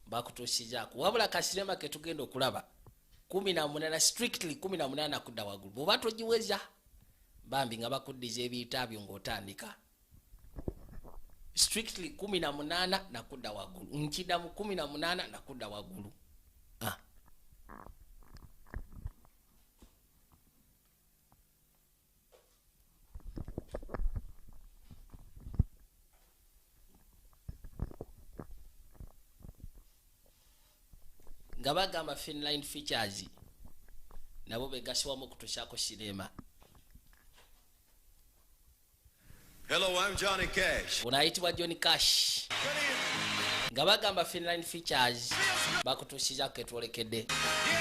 bakutuusizaako wabula kasinema ke tugenda okulaba 18 strictly 18 nakudda waggulu bw'oba togiweza bambi nga bakuddiza ebiyitaabyo ng'otandika strictly 18 nakudda waggulu nkiddamu 18 nakudda waggulu nga bagamba Finline Features nabo begasibwamu kutuusaako sinema. Hello, I'm Johnny Cash. Unaitibwa Johnny Cash. Nga bagamba Finline Features bakutuusizaako ketwolekedde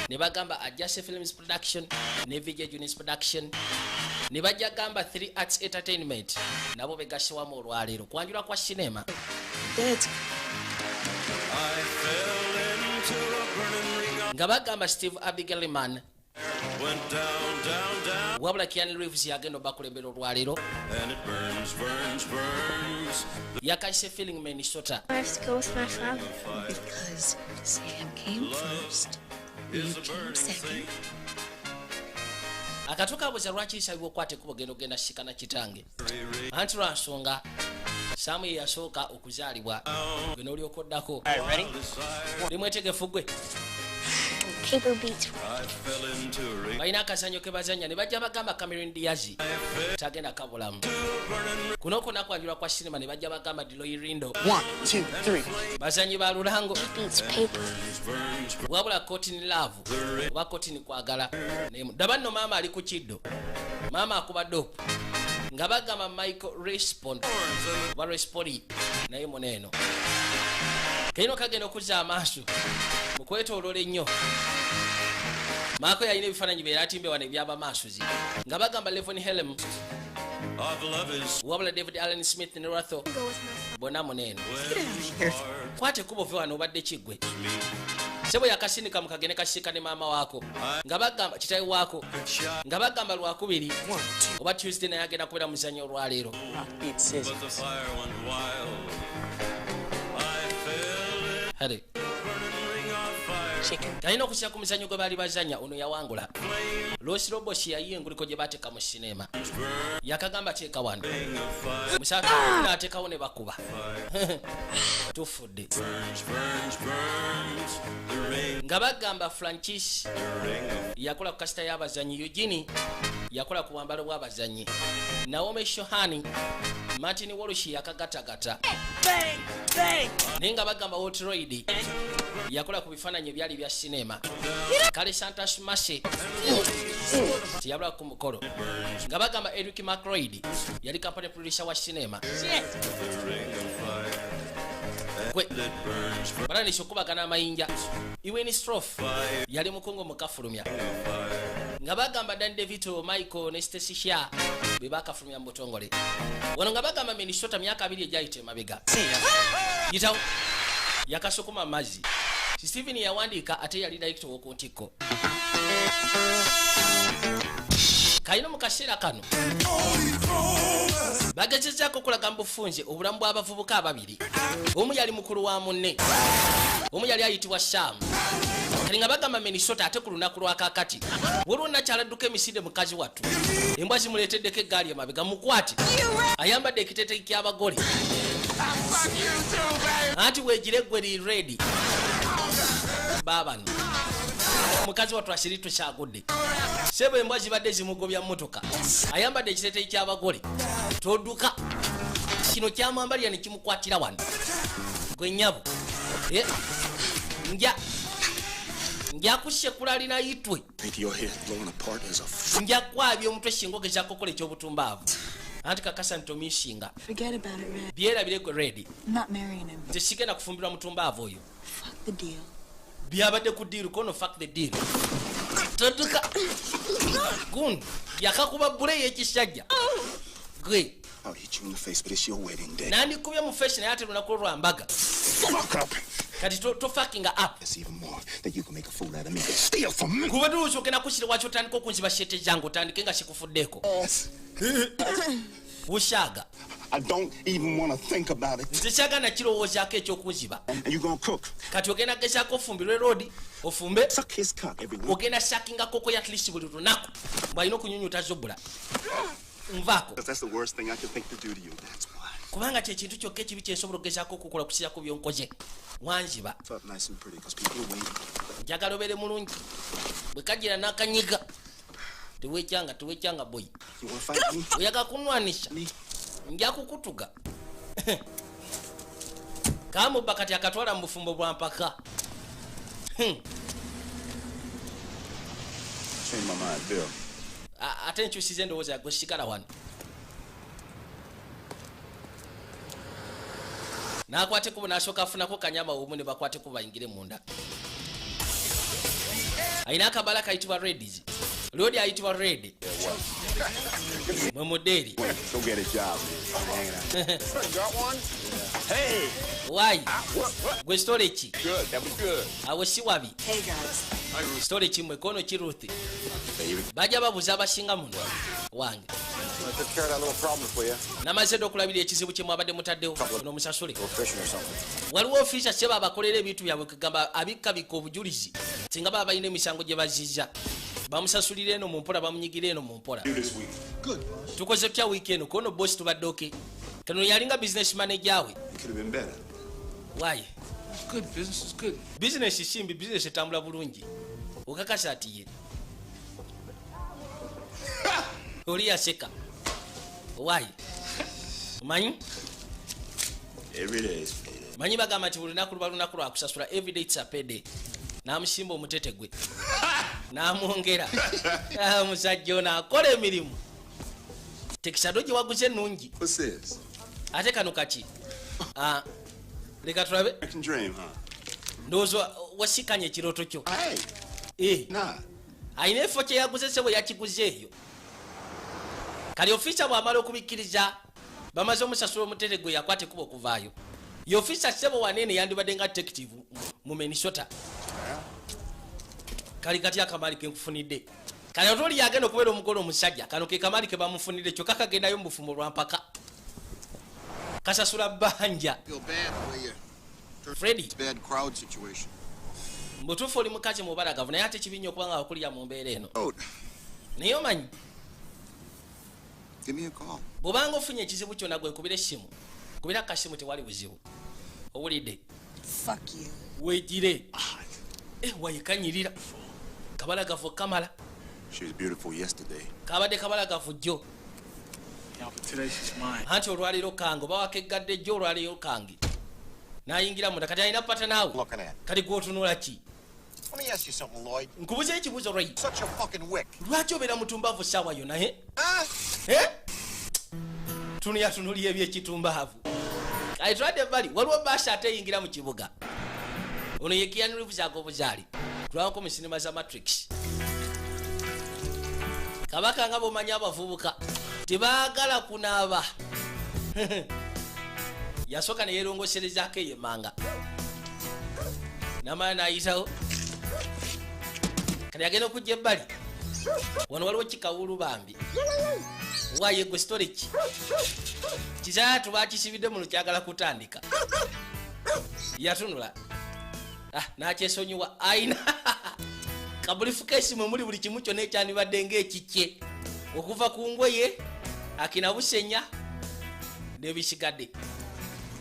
ne bagamba Ajase Films Production ne VJ Junis Production ne bajja gamba 3 Arts Entertainment nabo begasibwamu olwaleero kwanjula kwa sinema. Nga bagamba Steve Abigelman wabula Keanu Reeves yagenda bakulembera olwaleero yakaise feeling Minnesota. I have to go with my father because Sam came first, you came second. Akatuka buza lwaki isabibwa okwate kubo genda shikana kitange anti lwa nsonga Samu yasooka okuzaalibwa bino olyokoddako limwetegefu gwe Paper beats. balina akazanyo ke bazanya ne bajja bagamba Cameron Diaz tagenda kabulamu kuno kona kwanjula kwa sinema ne bajja bagamba Deloy Rindo 1, 2, 3 bazanyi ba lulango Beats paper. wabula Cotton Love oba Cotton kwagala dabanno maama ali ku kiddo maama akuba dope nga bagamba Michael Respond wa Respoli naye muneeno keno kagenda okuzza amaaso mukwetoolola ennyo maako yalina ebifaananyi bye yatimbe wano ebyaba maasozi nga bagamba Levon Helm wabula David Allen Smith ne Ratho bonna muneeno kwate kuba ove wano obadde kiggwe sebo yakasinika mukagene kashika ne maama waako nga bagamba kitayi waako nga bagamba lwakubiri oba Tuesday naye agenda kubeera muzannyo olwaleero hale kalina okusira ku muzannyo gwe baali bazanya ono yawangula Losi Robosi yayiye nguliko gye bateeka mu sinema yakagamba teeka wano musatu naateekawo ne bakuba tufudde nga bagamba Francis yakola ku kasita y'abazanyi Eugene yakola ku bwambalo bw'abazanyi Naomi Shohani Martin Walsh yakagatagata naye nga bagamba Waltroid yakola ku bifaananyi ebyali bya sinema kale Santa Shumashe tiyabula ku mukolo nga bagamba Eric McRoyd yali company producer wa sinema balanisha okubagana amayinja Iweni Stroff yali mukungu mukafulumya nga bagamba Dan DeVito Michael ne Stacy Shah be bakafulumya mu butongole wano nga bagamba Minnesota myaka 2 egyayita emabega yitawo yakasukuma amazzi Steven yawandiika ate yali director w'oku ntikko kayino mu kaseera kano bagezezzaako okulaga mu bufunze obulamu bw'abavubuka ababiri omu yali mukulu wa munne omu yali ayitibwa Sam kali nga bagamba Minnesota ate ku lunaku lwakakati waliwo nakyaladduka emisinde mukazi wattu embwa zimuleeteddeko eggaali emabega mukwate ayambadde ekiteeteyi ky'abagole anti weegire gwe li ready babano mukazi wattu asiri tukyagudde sebo embwa zibadde zimugobya mmotoka ayambadde ekiteeteyi ky'abagole todduka kino kyamwambalira ne kimukwatira wano gwe nnyabo njakusse kulalina yitwe njakwabya omutwe singa ogezaako okukola ekyobutumbaavu anti kakasa ntomishinga byerabire gwe redi nze sigenda kufumbirwa mutumbaavu oyo byabadde ku diiru kono fuck the deal todduka gundu yakakuba bule y'ekisajja gwe nandikubye mu face naye ate lunaku lwambaga kati to fucking up kuba tuuso kena kusira wacho tandika okunziba shete jangu tandike nga shikufuddeko bushaga I don't even want to think about it. nze kyagana kirowoozaako ekyokunziba And you gonna cook? kati ogenda gezaako ofumbirwe roodi ofumbe Suck his cock every week. ogenda sakinga koko ya atlist buli lunaku bw'alina okunyunyuta zobula nvaako Because that's the worst thing I could think to do to you. That's why. kubanga kyekintu kyokka ekibi kyensobola okugezaako okukola kusirako byonkoze wanziba It's up nice and pretty because people are waiting. njagala obeere mulungi bwe kajjira n'akanyiga teweekyanga boy You want to fight me? oyagala kunwanisha nja kukutuga kamubba kati akatwala mu bufumbo bwa mpaka Change my mind, Bill. ate nkyusiza endowooza yagwe sigala wano n'akwatekubo n'asooka afunako kanyama omu ne bakwateko bayingire munda ayina akabala kayitibwa reds lodi ayitibwa red mwe mudeeri Go get a job, man. Got one? Hey! wayi gwe stole ki Good. That was good. awe si wabi Hey guys. stole kimwe kono kiruthi Baby. bajja babuza abasinga muno wange I took care of that little problem for you. namaze dde okulabira ekizibu kye mwabadde mutaddewo ono musasule Fishing or something. waliwo ofiisa seba abakolera ebintu byabwe kugamba abikkabikka obujulizi singa baba balina emisango gye bazizza bamusasulira eno mu mpola bamunyigira eno mu mpola tukoze tutya wiiki eno kono bosi tubadde oke kano yalinga business manager we It could have been better. wayi It's good. Business is good. bizinesi simbi bizinesi etambula bulungi okakasa ati ye oli yaseka wayi manyi Every day is payday. manyi bagamba nti buli lunaku luba lunaku lwakusasula everyday it's a payday n'amusimba omutete gwe n'amwongera omusajja ono akola emirimu tekisado gye waguze ennungi What's this? ate kano kaki leka tulabe American dream, huh? ndowooza wasikanya ekirooto kyo Hey, nah. ayina efo kye yaguze se bwe yakiguze eyo kali ofiisa bw'amala okubikkiriza bamaze omusasula omutete gwe yakwata ekuba okuvaayo ye ofiisa sebo wanene yandibadde nga detective mu Minnesota kali kati akamali ke nkufunidde kali otoli yagenda okubeera omugole omusajja kano ke kamali ke bamufunidde kyokka kagendayo mu bufumo lwa mpaka kasasula bbanja Feel bad the way you Freddy it's a bad crowd situation. mbutuufu oli mukazi mubalagavu naye ate kibi nnyo okubanga wakulira mu mbeera eno Oh, naye omanyi give me a call. bw'obanga ofunye ekizibu kyonna gwe kubira essimu kubira kasimu tewali buzibu owulidde Fuck you. weegire wayekanyirira kabalagavu kamala She was beautiful yesterday. kabadde kabalagavu jjo Yeah, but today she's mine. anti olwaleero kange oba wakegadde jjo olwaleero kange n'ayingira munda kati alina pata naawe Looking at. kati gwotunula ki Let me ask you something, Lloyd. nkubuza ekibuuzo lwayi Such a fucking wick. lwaki obeera mutumbaavu saawa yo naye Huh? tunulya ebyekitumbavu ayitwadde ebbali waliwo baasa ate eyingira mu kibuga ono ye Keanu Reeves ag'obuzaali tulabako mu sinema za Matrix kabaka nga bw'omanyi abavubuka tebaagala kunaaba yasooka ne yeerongoserezaako eyemanga namala n'ayitawo kati agenda okujja ebbali wano waliwo kikawulu bambi waye gwe storage kizaatu bakisibidde mu lukyagala kutandika yatunula n'akyesonyiwa ayina kabulifukesi mwe muli buli kimu kyonna ekyandibadde ng'ekikye okuva ku ngoye akina busenya n'ebisigadde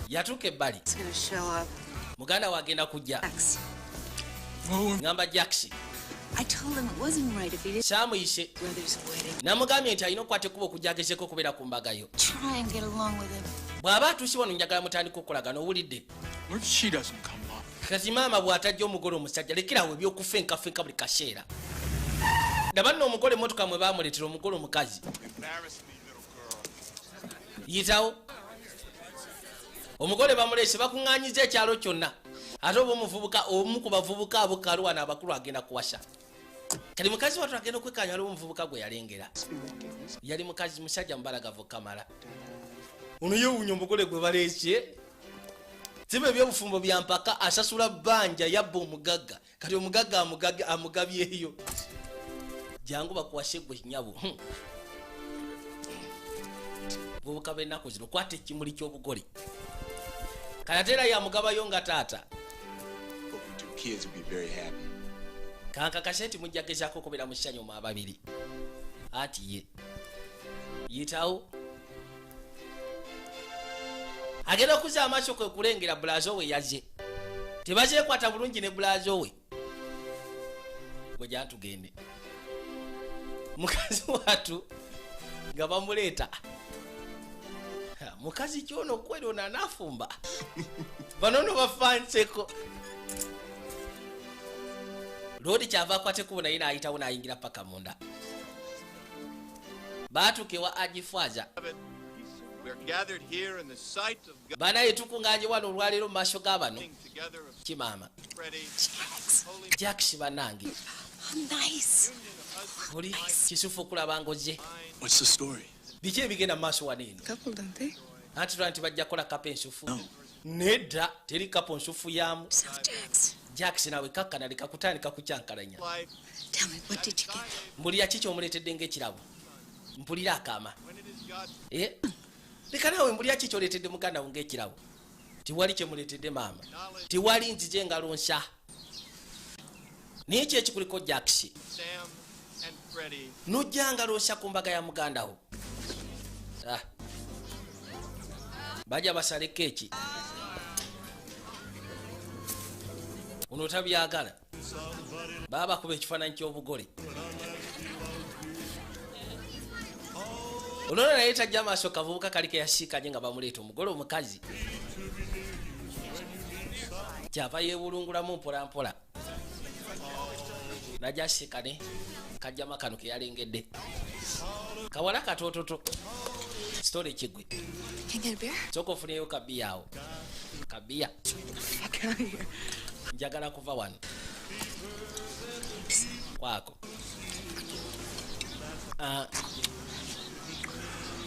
yatuuka ebbali It's gonna show up. muganda we agenda kujja Max. ngamba Jackson I told him it wasn't right if he didn't. saamuyise Brother's wedding. namugambye nti alina okukwata ekkuba okujja agezeko okubeera ku mbaga yo Try and get along with him. bw'aba atuusi wano njagala mutandika okukolagana owulidde What if she doesn't come up? kati maama bw'atajja omugole omusajja lekerawo ebyokufenkafenka buli kaseera ndaba nno omugole emotoka mwe baamuleetera omugole omukazi yitawo omugole bamuleese bakuŋŋaanyiza ekyalo kyonna ate oba omuvubuka omu ku bavubuka abo kalo wano abakulu agenda kuwasa kati mukazi watu agenda okwekanya waliwo omuvubuka gwe yalengera yali mukazi musajja mubalagavu kamala ono yewuunya omugole gwe baleese siba ebyobufumbo bya mpaka asasula bbanja yabba omugagga kati omugagga amugabyeyo jangu bakuwase gwe nyabo bubuka b'ennaku zino kwata ekimuli ky'obugole kanatera yamugabayo nga taata Kids would be very happy. kanka kaseti mujja gezaako okubera mu ssanyu mu ababiri ati ye yitawo agenda okuza amaaso kwe kulengera bulazo we yaze tebazeekwata bulungi ne bulazo we gwe gyantugende mukazi watu nga bamuleeta mukazi kyono kweri ono anafumba banono bafanseko lodi kyava akwate kubona yina ayitawo n'ayingira paka munda baatuke wa agifaza banaye tukunganye wano olwaleero mu maaso g'abano kimaama Jax banange oli kisufu okulaba ngoze What's the story? biki ebigenda mu maaso wano eno Couple, don't they? anti tula nti bajja kukola kapa ensufu nedda teri kapa nsufu yamu So, Jax, Jax nawe kakkana leka kutandika kukyankalanya tell me, what did you get? mbulira ki kyomuleetedde ng'ekirabo mpulira akaama leka nawe mbulira ki kyoleetedde muganda wo ng'ekirabo tiwali kyemuleetedde maama tiwali nzije engalo nsa naye ki ekikuliko Jax nojja ngalo nsa ku mbaga ya muganda wo bajja basale keeki ono tabyagala baba bakuba ekifaananyi ky'obugole olona naye tajja amaaso kavubuka kaliko yasiikanye nga bamuleeta omugole omukazi kyava yeebulungulamu mpolampola najja asiikane kajjama kano ke yalengedde kawala katoototo sitole ekigwe Can I get a beer? sooka ofuneyo kabiya awo kabiya Fuck out of here. njagala kuva wano kwako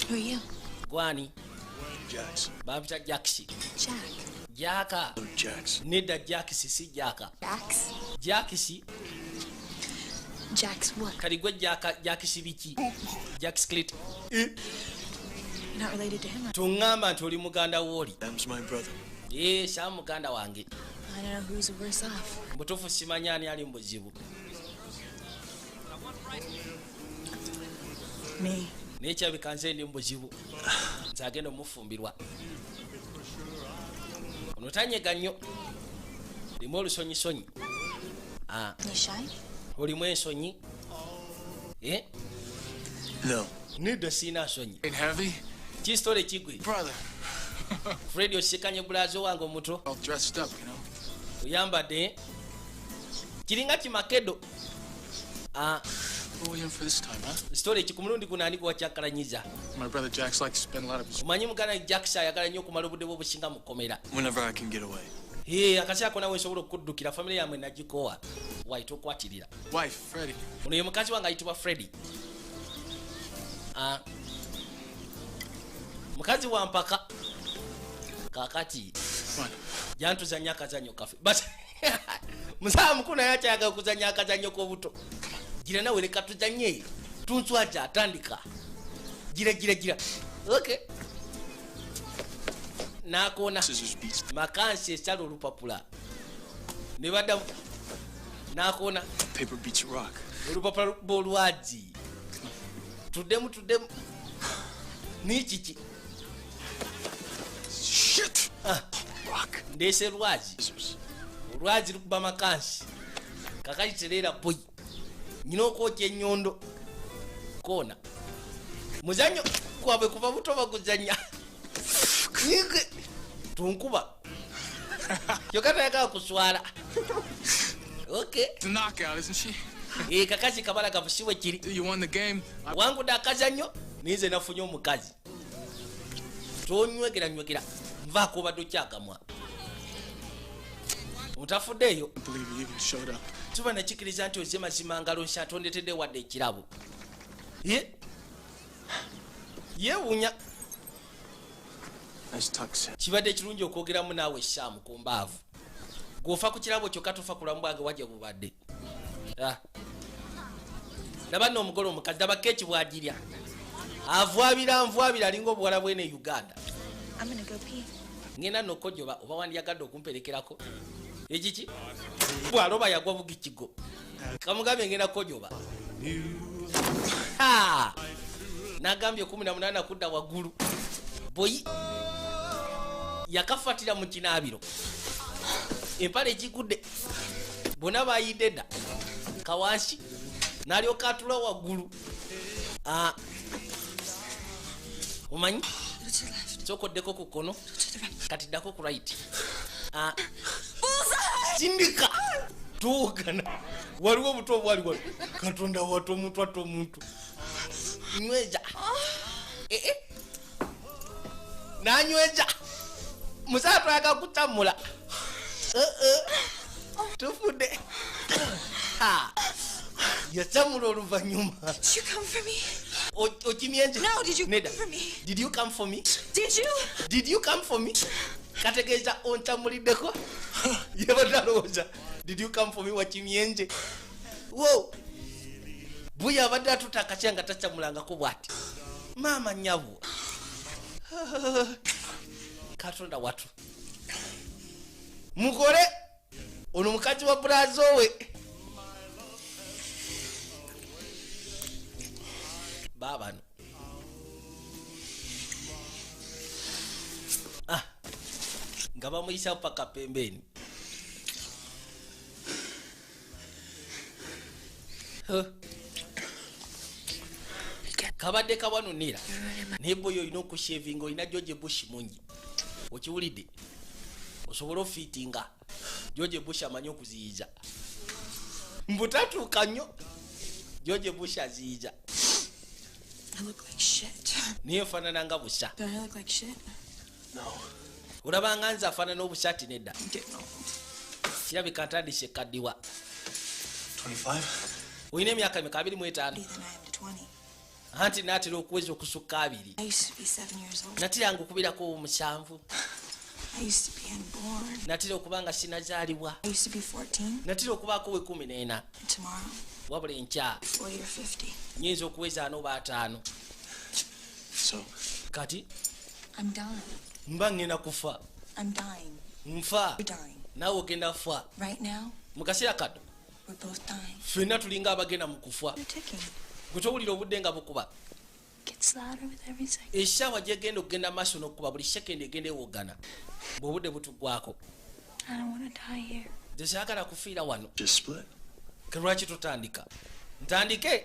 Who are you? gwani Jax. bampita Jax Jack. jaka Jax. nedda Jax si jaka Jax? Jax Jax what? kali gwe Jax biki Jax Clit You're not related to him? tuŋŋamba nti oli muganda wooli Sam's my brother. Sam muganda wange I don't know who's worse off. butuufu simanya ani ali mu buzibu Me. naye kyabika nze ndi mu buzibu nze agenda omufumbirwa ono tanyega nnyo limu olusonyisonyi You shy? olimu ensonyi No. nedda siina nsonyi Ain't heavy? kisitole kigwe Brother. Fred osikanye bulazo wange omuto All dressed up, you know. oyambadde kiringa kimakedo What are we in for this time, huh? sitole ki ku mulundi guno ani gwewakyankalanyiza My brother Jax likes to spend a lot of his... omanyi muganda Jax ayagala nnyo okumala obudde bwe obusinga mu kkomera Whenever I can get away. akaseera kona wensobola okuddukira famire yamwe nagikowa waita okwatirira Wife, Freddie. ono ye mukazi wange ayitibwa Freddy mukazi wa mpaka kakati Fine. jantuzanya akazanyo kafe but musawa mukulu naye akyayaga okuzanya akazanyo k'obuto gira nawe leka tuzanye tunswaja atandika gira okay nakona Scissors beats. makansi esala olupapula ne badda nakona Paper beats rock. olupapula lukuba olwazi tuddemu nikiki Shit! Rock. ndeese lwazi Scissors. olwazi lukuba makansi kakati tereera boy nyina okwokya ennyondo koona muzanyo kwabwe kuva buto baguzanya tunkuba kyokka tayagala kuswala okay It's a knockout, isn't she? kakasi kabala kafusiwe kiri You won the game. wangudde akazanyo nize nafunye omukazi tonywegera nvaako obadde okyagamwa otafuddeeyo I believe you even showed up. tuba nakikiriza nti oze mazima ngalo nsa tondetedde wadde ekirabo yeewuunya Nice tux. kibadde ekirungi okwogeramu naawe Sam ku mbaavu gwofa ku kirabo kyokka tofa kulamu bwange wajja bubadde laba nno omugole omukazi laba keeki bwagirya avwabira alinga obuwala bwene Uganda. I'm gonna go pee. Ngenda nokojoba oba wandiyagadde okumperekerako ekiki bwaloba yagwa bugikigo kamugambe ngenda kojoba nagambye 18 kudda waggulu boyi yakafatira mu kinaabiro empale ekigudde bonna bayidde dda kawansi n'alyoka atula waggulu omanyi sokoddeko ku kkono kati ddako ku right sindika tuugana waliwo obuto obwali wali katonda wato omuntu ato omuntu nyweja nanyweja musaa twayaga kutamula tufudde yatamula oluvannyuma. Okimyenje? No, did you come for me? Did you come for me? Did you come for me? Kategeeza ontamuliddeko yabadalowooza did you come for me wakimyenje wo buya abadde atuta akakya nga takyamulangako bw'ati maama nnyabo katonda watu mukole ono mukazi wa bulazo we baabano nga bamuyisa paka pembeni kabadde kawanunira neboyo olina okushevinga olina George Bush mungi okiwulidde osobola ofiitinga George Bush amanyi okuziyiza mbutatuuka nnyo George Bush aziyiza. I look like shit. Niye fanana nga busa. Do I look like shit? No. Ulabanga nza fanana obushati nedda. No. Kirabika ntandise kaddiwa. 25? Oyina emyaka emeka 25? Then I am to 20. Anti natera okuweza okusukka 2. I used to be 7 years old. Natiranga okubirako 7. I used to be unborn. Natira okubanga sinazaalibwa. I used to be 14. Natira okubaako we 14. Tomorrow. Wabula enkya. Before you're 50. Nyinza okuweza n'oba 5. So? Kati? I'm dying. Mba ngenda kufa. I'm dying. Nfa. You're dying. Naawe ogenda kufa. Right now? Mu kaseera kano. We're both dying. Ffenna tulinga abagenda mu kufa. You're ticking. Gwe towulira obudde nga bukuba. Gets louder with every second. Essaawa gyegenda okugenda maaso n'okuba buli sekendi egenda ewogana. Bw'obudde butuggwako. I don't want to die here. Nze saagala kufiira wano. Just split. Lwaki tutandika? Ntandike?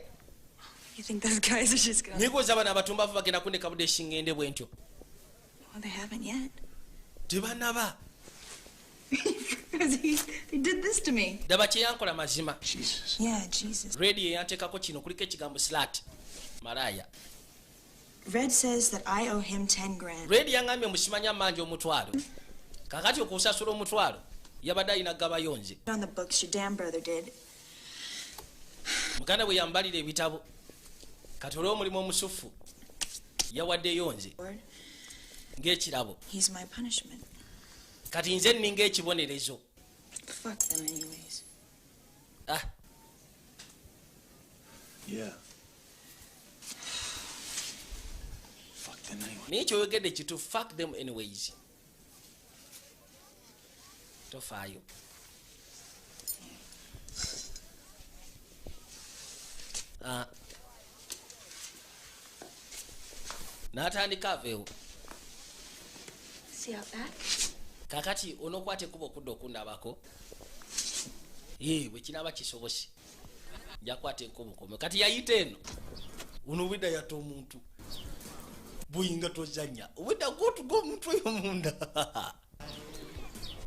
You think those guys are just gonna... Nyegooza bano abatumbavu bagenda kundeka budde shingende bwe ntyo. Well, they haven't yet. Tebanaba. Because he did this to me. Daba kye yankola mazima. Jesus. Yeah, Jesus. Radio yanteekako kino kuliko ekigambo slat. Malaya. Red says that I owe him 10 grand. Radio yangambye musimanya mangi omutwalo. Kakati okusasula omutwalo. Yabadde alina gabayonze. On the books, your damn brother did. Muganda bwe yambalira ebitabo. Kati olw'omulimu omusufu. Yawadde yonze. Lord, Ng'ekirabo. he's my punishment. Kati nze nninga ekibonerezo. Fuck them anyways. Yeah. Fuck them anyway. Naye kyoyogedde kitu fuck them anyways. Tofaayo. N'atandika aveewo. See out back? Kakati onookwata ekkubo okudda okundabako. Bwe kinaaba kisobose. Nja kwata enkomo kome. Kati yayita eno. Ono obwedda yatta omuntu. Buyinga tozannya. Obwedda gw'otuga omuntu oyo munda.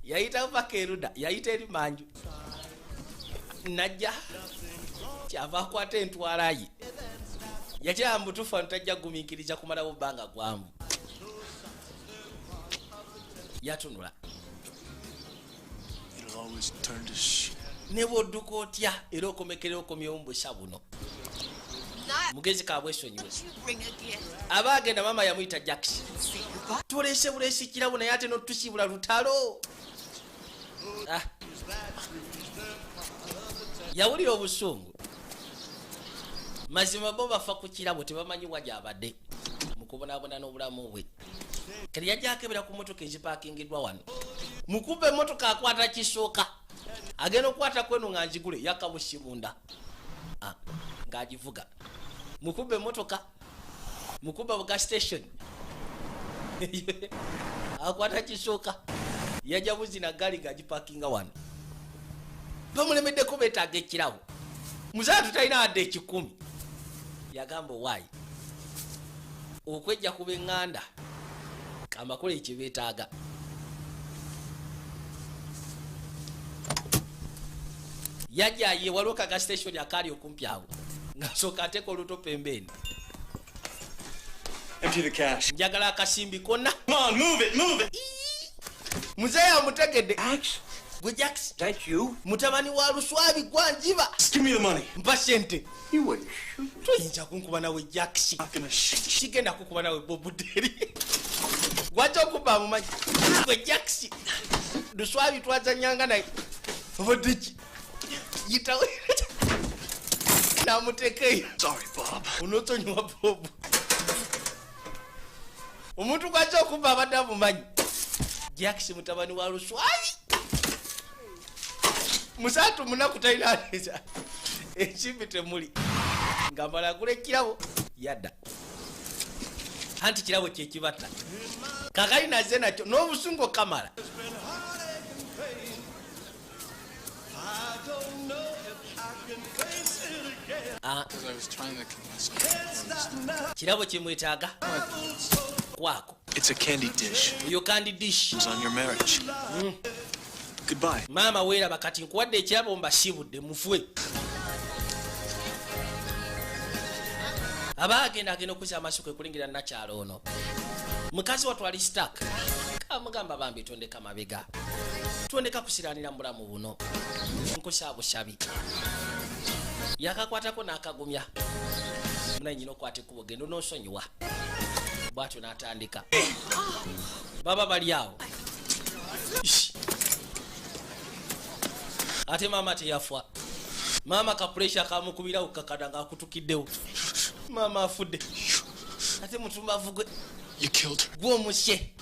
Yayita paka eruda. Yayita eri manju. Najja. Kyava akwata entwala ye. Yakira mutufa ntajja gumiikiriza kumalawo bbanga gwanvu. Yatunula. It'll always turn to shit. Ne bw'odduka otya era okomekera okomyewo mu busa buno. Mugezi kaabwesonyiwe. Aba agenda maama yamuyita Jackson. Tuleese buleesi kirabo naye ate n'otusibula lutalo. Yawulira obusungu. Mazima bo bafa ku kirabo tebamanyi wa gy'abadde. mukubonabona n'obulamu bwe kati yajja akebera ku motoka ezipakingiddwa wano mukube motoka akwata kisooka agenda okukwata kweno nga njigule yakamushimunda ng'agivuga mukube motoka mukuba buga station akwata kisooka yajja buzina gali gagipakinga wano bamulemeddeko betaaga ekirawo muzaa tutalina wadde 10 yagamba owaayi okwejja kuba eŋŋanda amakula ekibeetaaga yajja ye waliwo kaga station akaali okumpi awo ng'asooka ateeka oluto pembeeni Empty the cash. njagala akasimbi konna Come on, move it. muzeeyi amutegedde Axe? gwe Jax That you? mutabani wa luswabi gwanjiba Give me the money. mpa sente You wouldn't shoot. toyinza kunkuba nawe Jax I'm not gonna shoot you. sigenda kukuba nawe bobuderi gwaki okuba mumanyi gwe Jax luswabi twazanyanga naye obudiki yitawe namutekeyo Sorry, Bob. onotsonyiwa bobu omuntu gwaki okuba abadde amumanyi Jax mutabani wa luswabi musatu munaku talinaneza ekimbi temuli nga mbala agula ekirabo yadda anti kirabo kyekibatta kakali naze nakyo n'obusungu kamala Because I was trying to kill myself. kirabo kimwetaaga kwako It's a candy dish. oyo kandi dish It was on your marriage. Goodbye. maama weeraba kati nkuwadde ekirabo mbasibudde mufwe aba agenda okuzza amasuku ekulingira nakyalo ono mukazi watwali stak kamugamba bambi tondeka mabega tondeka kusiranira mu bulamu buno nkusa busabi yakakwatako n'akagumya munanyina okwata ekkubo genda onoosonyiwa bwatyo n'atandika baba bali awo Ish. ate maama teyafa maama kapuresha kamukubirawo kakada ng'akutukiddewo maama afudde ate mutumbavu gwe You killed her. gwomusye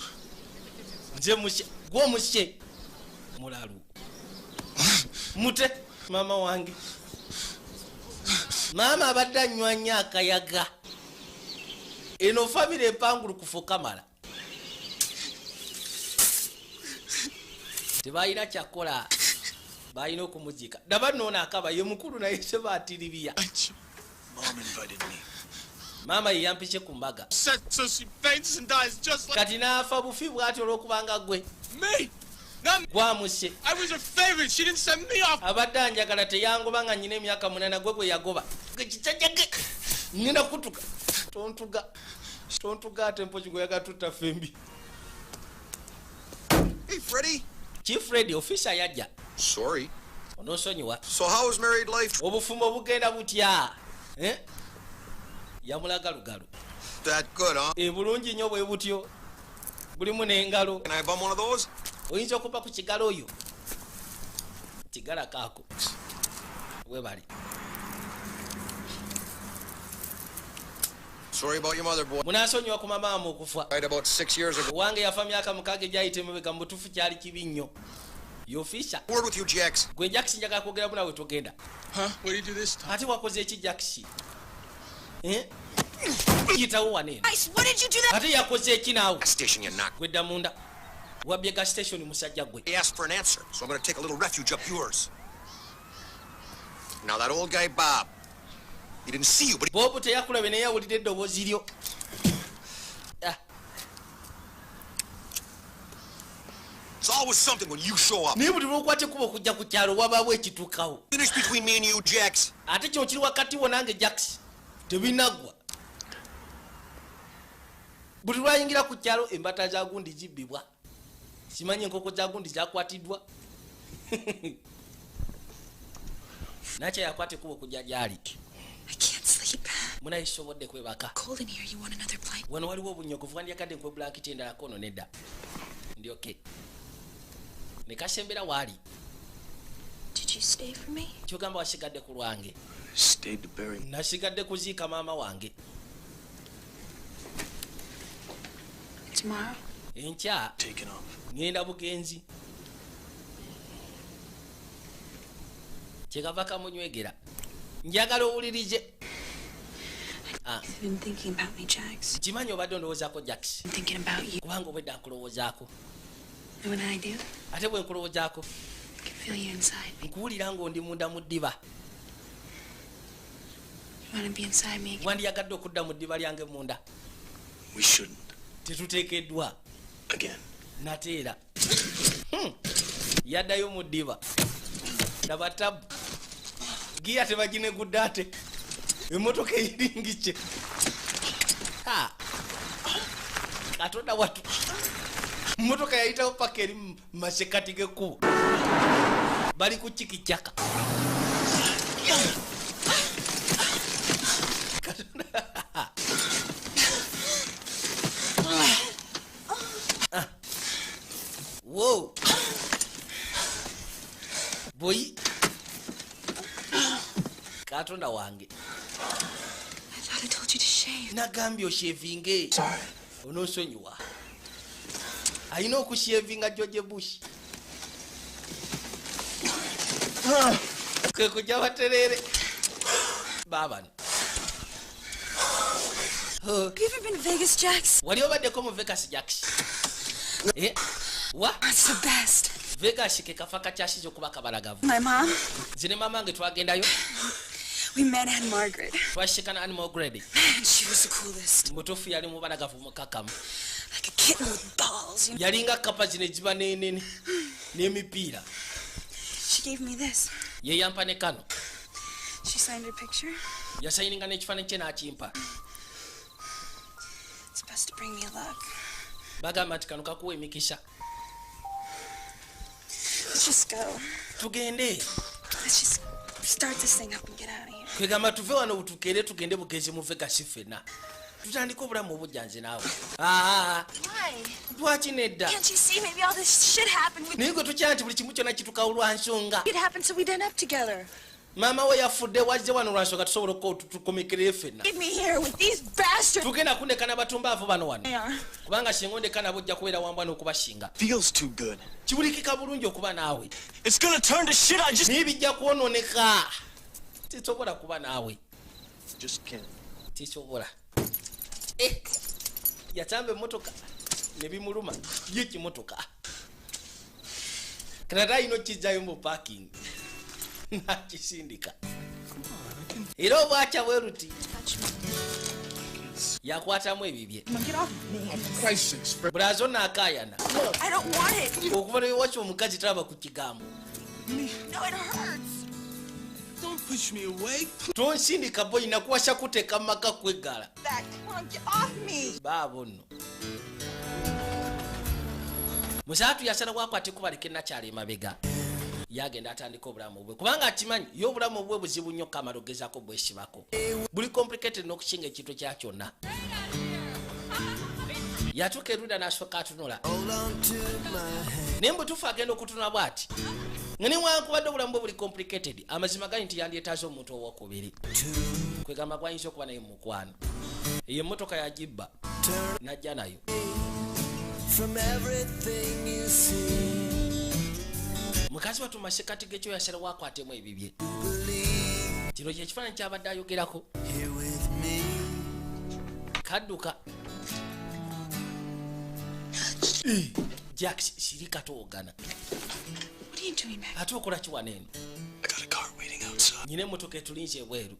nze musye gwomusye mulalu mute maama wange maama abadde anywa nnyo akayaga eno famire empangulukufu kamala tebalina kyakola balina okumuzika daba noona akaba ye mukulu naye sebaatiribiya Mom invited me. maama ye yampishe ku mbaga So she faints and dies just like kati n'afa bufi bw'ati olw'okubanga gwe me. Not gwamuse I was her favorite. She didn't send me off. abadde anjagala teyangoba nga nyina emyaka 8 gwe gwe yagoba gekicajage nyina kutuga tontuga ate mpoki gwe yagatutta fembi Hey, Freddie. chief Freddy ofisa yajja Sorry. onosonyiwa So how is married life? obufumo bugenda butya yamulagalugalu That good, huh? bulungi nnyo bwe butyo bulimu n'engalo Can I bum one of those? oyinza okuba ku kigalo oyo kigala kaako we bali Sorry about your mother, boy. munaasonyiwa ku mamaama okufa Died about 6 years ago. wange yafa myaka 6 egyayita emabega mu butuufu kyali kibi nnyo yofisa Word with you, Jax. gwe Jax njagala kwogeramu nawe togenda Huh? What do you do this time? ate wakoze eki Jax yitawo waneeno Ice, what did you do that? ate yakoze eki naawe Gas station, you knock. gwedda munda wabbye gas station musajja gwe He asked for an answer, so I'm gonna take a little refuge up yours. Now that old guy, Bob, he didn't see you, but boobu teyakulabye naye yawulidde eddoboozi lyo it's always something when you show up. naye buli lwokwata ekkuba okujja ku kyalo wabaawo ekituukawo Finish between me and you, Jax. ate kino kiri wakati wo nange Jax tebinaggwa buli lwayingira ku kyalo embata za gundi zibbibwa simanyi enkoko za gundi zakwatiddwa nakyo yakwata ekkuba okujja gyali I can't sleep. munaye sobodde kwebaka Cold in here. You want another blanket? wano waliwo obunyogovu wandyagadde nkwe blanketi endalako ono nedda ndi oke ne kasembera waali Did you stay for me? kyogamba wasigadde ku lwange Stayed to bury. nasigadde kuziika maama wange tomorrow? Enkya Taking off. ngenda bugenzi. Kyekava kamunywegera. Njagala owulirize. I've been thinking about me, Jax. Kimanyi obadde ondowoozaako Jax. I'm thinking about you. Kubanga obwedde nkulowoozaako. And when I do, Ate bwe nkulowoozaako I can feel you inside me. nkuwulira ng'ondi munda mu ddiba. You want to be inside me again? Wandiyagadde okudda mu ddiba lyange munda. We shouldn't. Tetuteekeddwa. Again. Nateera. Yaddayo mu ddiba. Laba tabu. Giya tebaginegudde ate. Emmotoka eyiringikye. Katonda watu. Mmotoka yayitawo paka eri mu masekati g'ekkubo. Bali ku kikikyaka. Whoa. Boy. Katonda wange. I thought I told you to shave. Nagambye oshevinge. Sorry. Onosonyiwa. Ayina okushevinga George Bush. Kwe kujja baterere. Babano. Have you ever been to Vegas, Jax? Wali obaddeko mu Vegas Jax? What? It's the best. Vegas ke kafa kakyasiza okuba kabalagavu. My mom, Zine mama nge twagendayo. we met Anne Margaret. Twashikana Animal Grade. Man, she was the coolest. Mutufu yali mubalagavu mukakamu. Like a kitten with balls, you know? Yalinga kapa zine ziba n'emipiira. She gave me this. Ye yampa ne kano. She signed her picture. Yasayininga n'ekifaananyi kye n'akimpa. It's supposed to bring me luck. Bagamba nti kano kakuwa emikisa. Let's just go. Tugende. Let's just start this thing up and get out of here. Kwegamba tuve wano butukeere tugende bugenzi mu Vegas ffenna. Tutandika obulamu obujja nze naawe. Why? Lwaki nedda? Can't you see? Maybe all this shit happened. Naye gwe tukya nti buli kimu kyonna kitukawo lwa nsonga. It happened so we'd end up together. Maama we yafudde wazze wano lwa nsonga tusobole tukomekerere ffenna. Leave me here with these bastards. Tugenda kundeka n'abatumbaavu bano wano. They are. Kubanga singa ondeka nabo ojja kubeera wambwa n'okubashinga. Feels too good. Kibulikika bulungi okuba naawe. It's gonna turn to shit. I Naye bijja kwonooneka. Tisobola kuba naawe. just can't. Tisobola. Yatamba emmotoka ne bimuluma ye kimotoka. Kanada ino kijjayo mu parking. Nakisindika. Era obwakya bwe ruti. Yakwatamu ebibye. Get off me. Crisis. Bulazo n'akaayana. I don't want it. Okuva ne wakyo omukazi talaba ku kigambo. No, it hurts. Don't push me away. Tonsindika boyi nakuwasha kuteeka mu maka kweggala. Come on, get off me. Baabo nno. Musaatu yasala wakwate kubaleka nakyali emabega. Yagenda atandika obulamu bwe. Kubanga akimanyi ye obulamu bwe buzibu nnyo kamala ogezaako bwesibako. Buli complicated n'okusinga ekintu kya kyonna. Yatuuka erudda n'asooka atunula. Naye mbutuufu agenda okutunula bw'ati. Nga newankubadde obulamu bwe buli complicated, amazima gali nti yandyetaaze omuntu owokubiri. Kwegamba gwayinza okuba naye mukwano. Eyo emmotoka yagibba najja nayo. Mukazi watu masekati gekyo yasala wakwatemu ebibye. Kino kyekifaananyi kyabadde ayogerako. Kadduka. Jax sirika toogana. What are you doing back? Ate okola ki wano eno? I got a car waiting outside. Nyina emmotoka etulinze ebweru.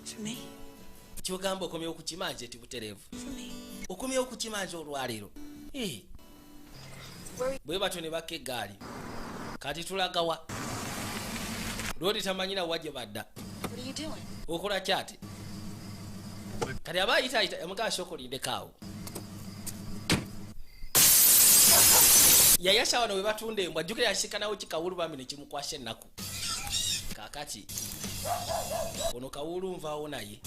For me? Kyogamba okomyewo ku kimanje eti butereevu. For me? Okomyewo ku kimanje olwaleero. Bwe batyo ne bakka eggaali. Kati tulagawa. Lodi tamanyira wajje badda. What are you doing? Okola kyate. Kati aba ayita omukazi okolindekaawo. Yayasa wano we batunda embwa jjukira yasikanawo kikawulu bambi ne kimukwasa ennaku. Kaakati ono kawulu nvaawo naye.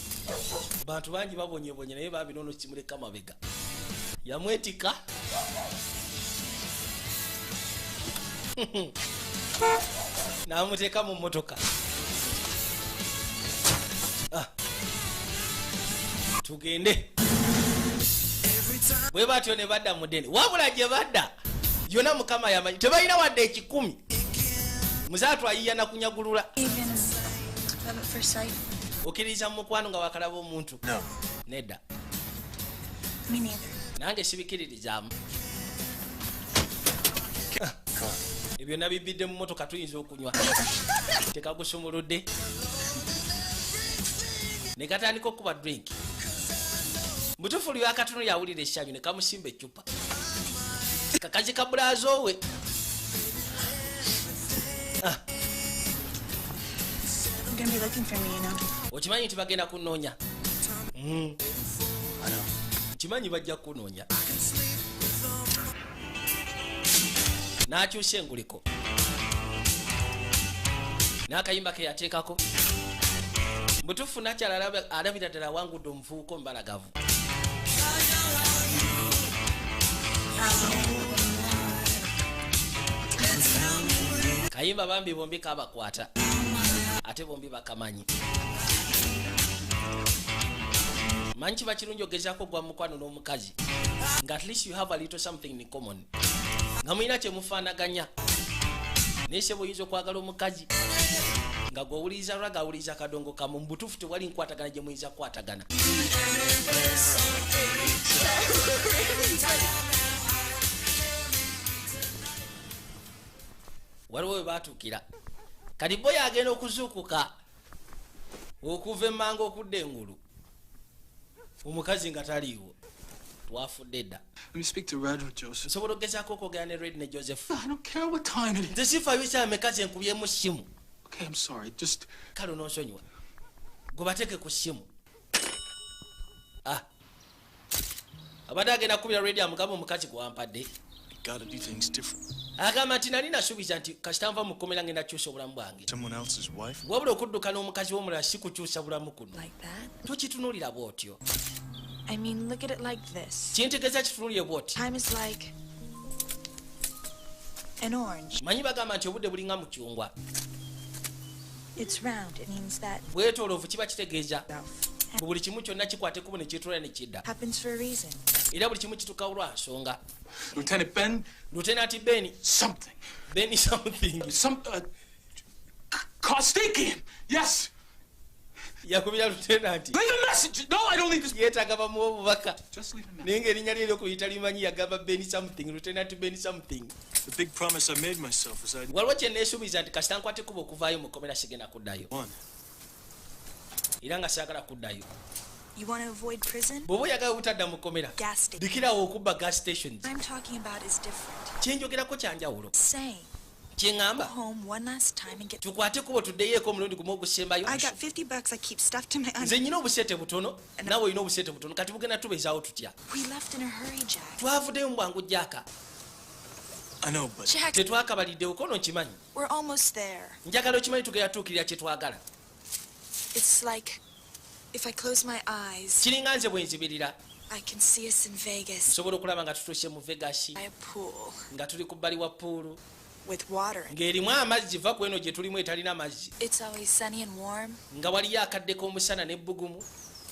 Bantu bangi babonyebonye naye bambi nono kimuleka mabega. Yamwetika. Namuteeka mu mmotoka. Tugende. bwe batyo ne badda mu ddene wabula gye badda yonna mukama yamanyi tebalina wadde ekikumi muzaatu ayiya na kunyagulula Even love at first sight? okkiriza mu mukwano nga wakalaba omuntu No. nedda Me neither. nange sibikiririzaamu ebyo nabibidde mu motoka tuyinza okunywa tekagusumuludde ne katandika okuba drink mutufu lyo akatono yawulira essanyu ne kamusimba eccupa kakazi ka bulaazo we You're gonna be looking for me, you know. okimanyi nti bagenda kunoonya kimanyi bajja kunoonya n'akyusa enguliko n'akayimba ke yateekako mutufu nakyala alabira ddala wangudde omuvubuka omubalagavu kayimba bambi bombi kabakwata ate bombi bakamanyi manyi kiba kirungi ogezaako gwa mukwano n'omukazi nga at least you have a little something in common nga mulina kyemufaanaganya naye se bw'oyinza okwagala omukazi nga gw'owuliriza lwaga awuliriza kadongo kamu mu butuufu tewali nkwatagana gye muyinza kukwatagana waliwo we baatuukira kati boyi agenda okuzuukuka okuva emmanga okudda engulu omukazi nga taliiwo twafudde dda Let me speak to Red or Joseph. nsobola okugezaako okwogera ne red ne joseph I don't care what time it is. nze sifaayo kyamekazi enkubyemu ssimu Okay, I'm sorry. Just kale ononsonyiwa gwe bateeke ku ssimu abadde agenda kubira red amugamba omukazi gwe wampadde Gotta do things different. agamba nti nali nasuubiza nti kasita nva mu kkomera ngenda kyusa obulamu bwange Someone else's wife? wabula okudduka n'omukazi w'omulala si kukyusa bulamu kuno Like that? tokitunuulira bw'otyo I mean, look at it like this. kintegeeza kitunuulire bw'oti Time is like an orange. manyi bagamba nti obudde bulinga mucungwa It's round. It means that bwetoloovu kiba kitegeeza stuff buli kimu kyonna kikwata ekkubo ne kyetoola ne kidda happens for a reason. era buli kimu kitukawo lwa nsonga Lieutenant Ben, lutenanti beni something. beni something Kostikian. Yes. yakubira lutenanti Leave a message. No, I don't need this. yeetaaga bamuwa obubaka Just leave a message. naye ng'erinnya lye eryokuyita limanyi yagamba beni something lutenanti beni something The big promise I made myself was I'd waliwo kye neesuubiza nti kasita nkwate kuba okuvaayo mu kkomera sigenda kuddayo won. era nga saagala kuddayo You want to avoid prison? bw'oba oyagala obutadda mu kkomera Gas station. dikirawo okubba gas stations What I'm talking about is different. kyenjogerako kyanjawulo Saying, go kyeŋŋamba home one last time and get. tukwate kubo tuddeyoeko omulundi gumu ogusembayo I got $50 I keep stuffed in my nze nyina obuseete butono naawe olina obuseete butono kati bugenda tubeezaawo tutya We left in a hurry, Jack. twavuddeyo mu bwangu jjaaka I know, but Jack, tetwakabaliddewo kono nkimanyi we're almost there. njagala okimanyi tugenda tuukirira kye twagala It's like if I close my eyes, kiringa nze bwe nzibirira I can see us in Vegas nsobola okulaba nga tutuuse mu vegasi by a pool nga tuli ku bbali wa puulu with water. ng'erimu amazzi va ku eno gye tulimu etalina mazzi It's always sunny and warm, nga waliyo akaddeko omusana n'ebbugumu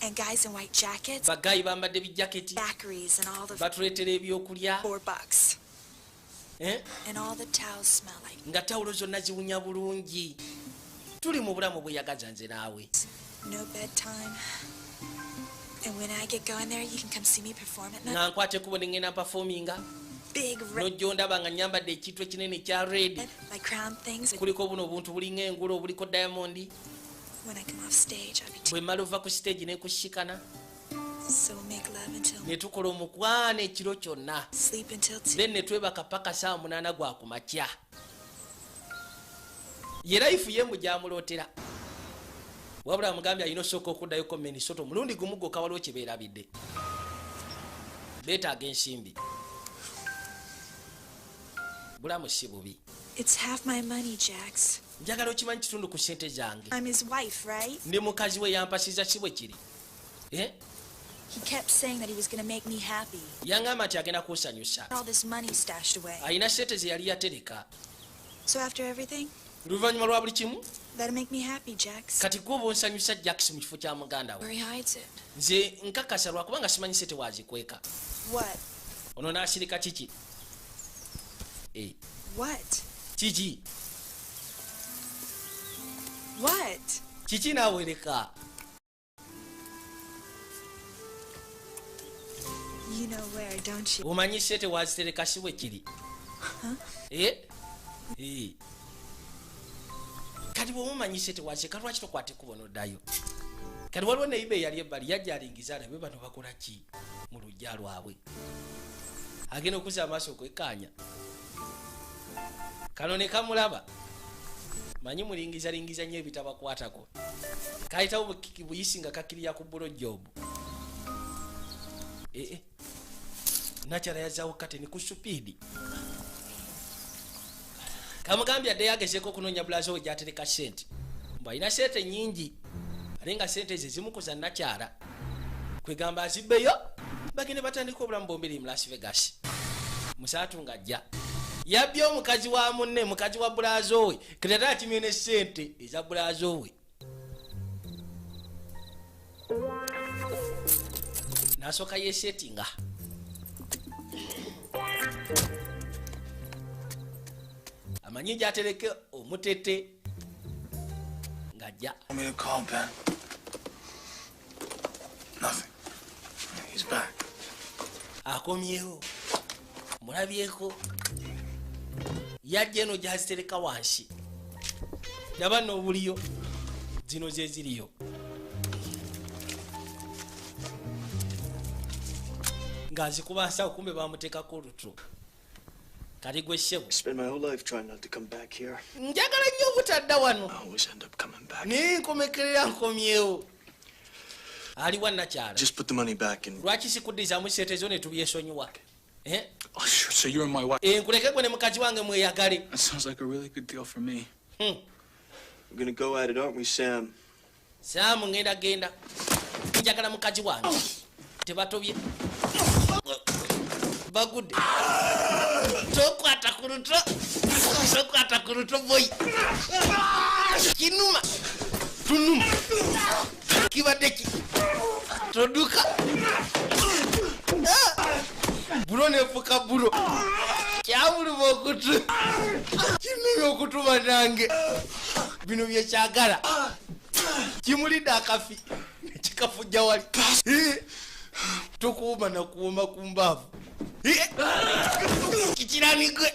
and guys in white jackets, bagaayi bambadde bijaketi daiquiris, and all the batuleetera ebyokulya $4, eh? and all the towels smell like. nga tawulo zonna ziwunya bulungi tuli mu bulamu bweyagaza nze naawe No bedtime. And when I get going there, you can come see me perform at night. nga nkwate kubo ne ŋŋenda mpafominga Big red, nojja ondaba nga nyambadde ekintu ekinene ekya red like crown things. kuliko buno obuntu bulinga engulo obuliko diamondi When I come off stage, I'll be bwe mmala ova ku stage ne kushikana so we'll make love until ne tukola omukwana ekiro kyonna sleep until 2. then ne twebaka paka saa 8 gwa ku makya ye life yembu gyamulootera wabula amugambye alina osooka okuddayoko Minnesota omulundi gumu gwokka waliwo kye beerabidde beetaaga ensimbi bulamu si bubi It's half my money, Jax. njagala okimanyi kitundu ku ssente zange I'm his wife, right? ndi mukazi we yampasiza si bwe kiri He kept saying that he was gonna make me happy. yangamba nti agenda kunsanyusa All this money stashed away. alina ssente ze yali yatereka So after everything, oluvannyuma lwa buli kimu that'll make me happy, Jax. kati gwoba onsanyusa Jax mu kifo kya muganda we Where he hides it. nze nkakasa lwakubanga simanyi sente waazikweka What? ono nasirika kiki What? kiki What? kiki nawereka You know where, don't you? omanyi sente wazitereka siwe kiri kati bwomumanyi sente wazitereka lwaki tokwate kubono ddayo kati waliwo neibe yali ebbali yajja alingiza alabe bano bakola ki mu lujja lwabwe agenda okuza amaaso okwekkaanya kano ne kamulaba manyi mulingizalingiza nnyo ebitabakwatako kayitawo buyisi nga kakirira ku bulo jobu nakyala yazaawo kateni ku supiidi kamugambye adde yagezeko okunoonya bulazo we gyatereka sente mbu alina sente nnyingi ate nga sente ze zimukuza nakyala kwegamba azibbeyo bagende batandika obulamu bombiri mu Las Vegas musaatu ng'ajja yabbye omukazi wa munne mukazi wa bulazo we ketata atimye ne sente eza bulazo we nasooka yesetinga amanyi gyatereke omutete ng'ajja akomyewo mulabyeko yajja eno gyazitereka wansi yaba n'obuliyo zino ze ziriyo ng'azikuba nsawo kumbe bamuteekako olutro kati gwe ssebo njagala nnyo obutadda wano naye nkomekerera nkomyewo aliwa nakyala lwaki sikuddizaamu sente zo ne tubyesonyiwa nkuleke gwe ne mukazi wange mweyagale Sam ngenda njagala mukazi wange tebatobye bagudde tokwata ku luto boy kinuma tunuma kibadeki toduka bulo nefuka bulo kyabuluma okutu kinumya okutuma nange bino byekyagala kimulidde akafi nekikafujja wali tokuuma nakuuma ku mbaavu kikiranigwe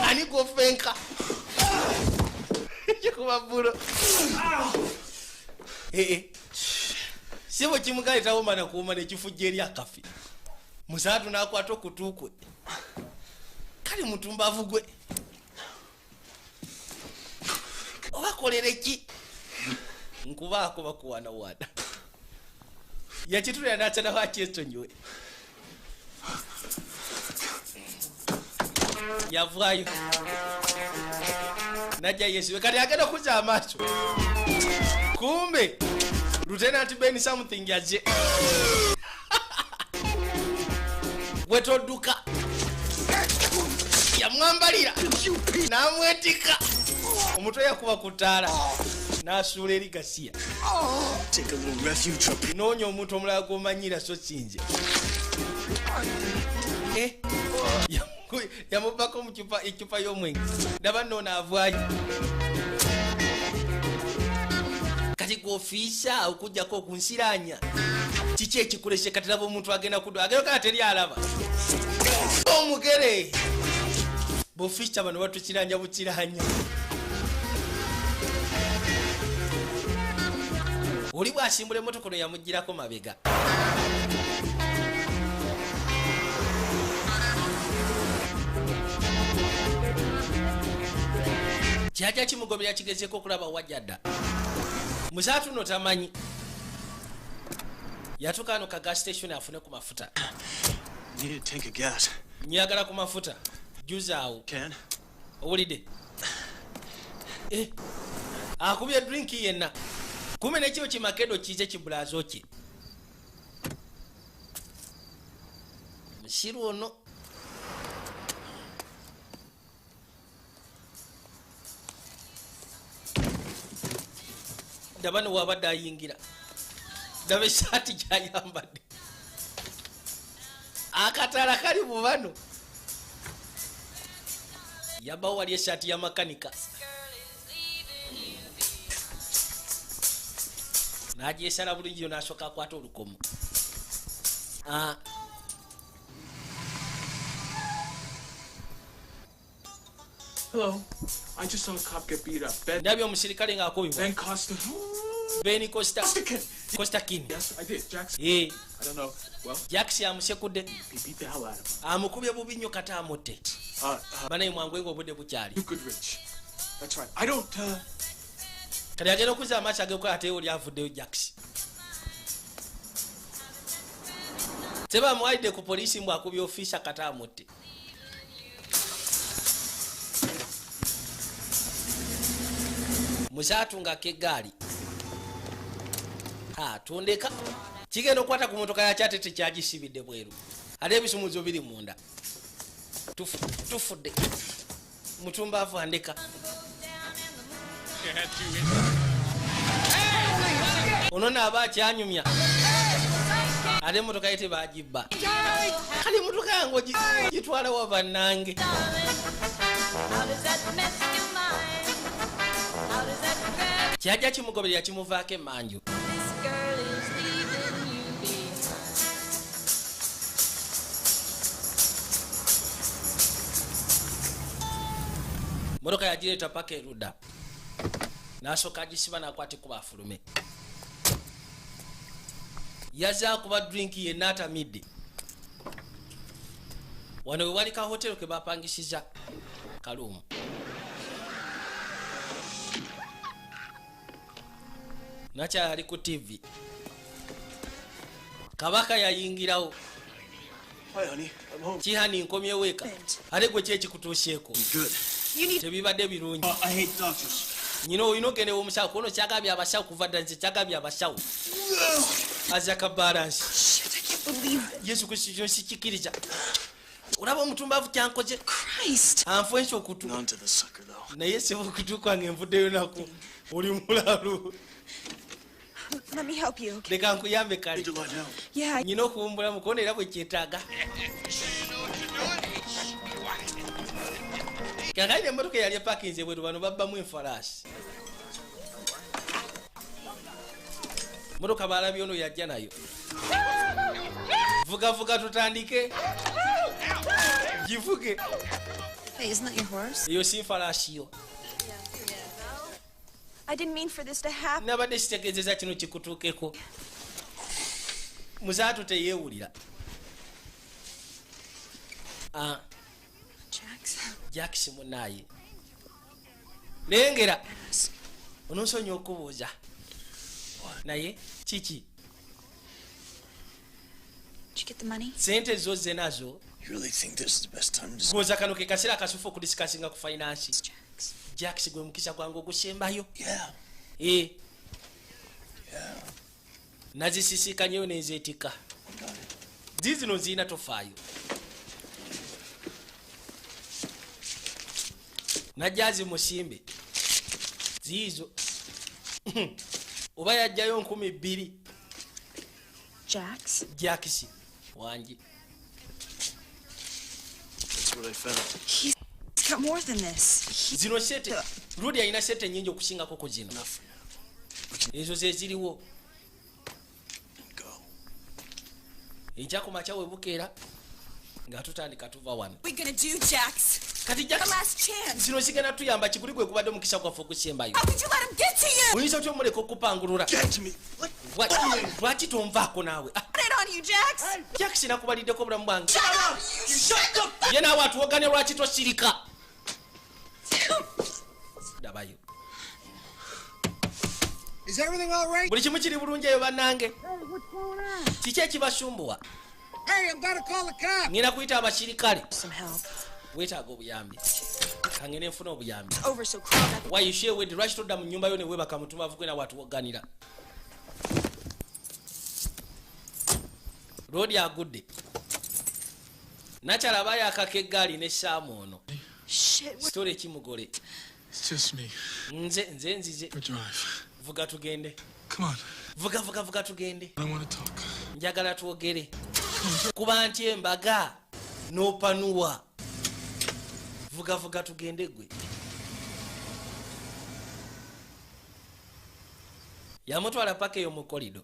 ani gofenka kikuba bulo sibo kimugaletawo mana kuuma nekifujja eri akafi musaatu nakwata okutuukwe kale mutumbavu gwe obakolere ki nkubaako bakuwanawana yakitulira nakyanaho akyesonyiwe yavaayo najja yesiwe kati agenda kuza amaaso kumbe Lieutenant Ben something yaje wetodduka yamwambalira namwetika omutwe yakuba kutaala n'asuula eri Gasiya noonya omuntu omulala gw'omanyira so kinze yamubako ecupa y'omwenge ndaba nno avaayo kati gwofiisa okujjako okunsiranya kiki ekikulese kati laba omuntu agenda kudwa agenda kala teri alaba omugere bofiisa bano batukiranya bukiranya oli bwasimbula emmotoka ono yamugirako mabega kyajja kimugobera kigezeko okulaba wajjadda musaatu no tamanyi yatuuka ano ka gas station afune ku mafuta nyagala ku mafuta juzaawo owulidde akubye drink yenna kume nekibo kimakedo kize kibulazo kye musiru ono ndaba ne wabadde ayingira ndaba esaati gyayambadde akatala kali mu bano yabawo wali eshaati ya makanika nagyesala bulungi yo nasooka akwata olukomo. Hello. I just saw a cop get beat up. ndabye omusirikale ng'akubibwa. Ben Costa. Ben Costa. Costa King. Yes, I did. Jackson. Yeah. I don't know. Well, Jackson amusekudde. he beat the hell out of him. Amukubye bubi nnyo kata amutte. Banaye mwangu ng'obudde bukyali. You good, Rich. That's right. I don't, kati agenda okuzza amaaso agekola ate oli avuddeyo Jackson. Seba amuwalidde ku poliisi mbw akubye ofisa kata amutte. Musatungako eggaali. Tondeka. Kigenda okukwata ku motoka yakyo ate tekyagisibidde bweru. Ate ebisumuzo biri munda. Tufudde. Mutumba avandeka. Ono naaba akyanyumya. Ate motoka ye tebagibba. Kale motoka yange gitwala wa bannange. Kyajja kimugoberera kimuvaako emanju. Motoka yagireeta paka erudda. N'asooka agisiba n'akwata ekuba afulume. Yazza akuba drinki ye n'atamidde. Wano we wali ka hotelo ke bapangisiza Kalumu. Nacha ali ku TV. Kabaka yayingirawo. Hi, honey. I'm home. Kihani nkomye weka. Ale gwe kyeki kutuusyeko. Good. Tebibadde birungi. I hate doctors. Nyino oyinogene omusawo kono kyagabya abasawo kuva dda nze kyagabya abasawo. Azaka balance. Shit, I can't believe it. Yesu Kristo sikikiriza. Olaba omutumbavu kyankoze. Christ. Anfwensi okutu. None to the sucker, though. Naye sebo okutu kwange envuddeyo nako. Oli mulalu. Let me help you, okay? Leka nkuyambe kale. Need a lot of help. Yeah. Nyina okuwumbula mukono era bwe kyetaaga. Kyangaine emmotoka yali epakinze bweru bano babbamu enfalaasi. Motoka balabye ono yajja nayo. Vuga tutandike. Givuge. Hey, isn't that your horse? Eyo si enfalaasi yo. I didn't mean for this to happen. Nabadde kitegeezeza kino kikutuukeko. Muzaatu teyeewulira. Jackson munaye. Lengera. Onosonye okubuuza. Naye kiki? Did you get the money? Sente zo ze nazo. You really think this is the best time to... Goza kano ke kaseera akasufu okudisikasinga ku finance. Jax. Jax gwe mukisa gwange ogusembayo. Yeah. Yeah. Yeah. Nazisisikanyeyo nezeetika. Zizino zirina tofaayo. Najjazi musimbe. Ziizo. Oba yajjayo 2,000. Jax? Jax. Wangi. That's what I found. He's got more than this. Zino sete. Rudy alina sete nyingi okusingako ku zino. Enough for now. Ezo ze ziriwo. Go. Enkya ku makya we bukeera nga tutandika tuva wano. What are we gonna do, Jax? Kati The Jax. last chance. Zino zigenda tuyamba kikuli gwe kubadde omukisa gwaffe okusembayo. How could you let him get to you? Oyinza otya omuleka okupangulula. Get to me. What? Lwaki tonvaako naawe? Put it on you, Jax. Jax nakubaliddeko obulamu bwange. Shut up! You shut the Ye naawe atuwogane lwaki tosirika. Dabayo. Is everything all right? Buli kimu kiri bulungi eyo bannange. Kiki ekibasumbuwa? Hey, I've got to call the cops. Ngenda kuyita abasirikale. Some help. Weetaaga obuyambi. Kangene nfuna obuyambi. It's over so crowded. Why you share with lwaki todda mu nnyumba yo ne weebaka mutumavu kwena watuwogganira. Roodi agudde. Nakyala abayo akaka eggaali n'essaamu ono. Shit, what? Sitole ekimugole. It's just me. Nze nzize. Go drive. Vuga tugende. Come on. Vuga tugende. I want to talk. Njagala twogere. kuba nti embaga n'opanuwa vuga tugende gwe yamutwala paka eyo mu kolido.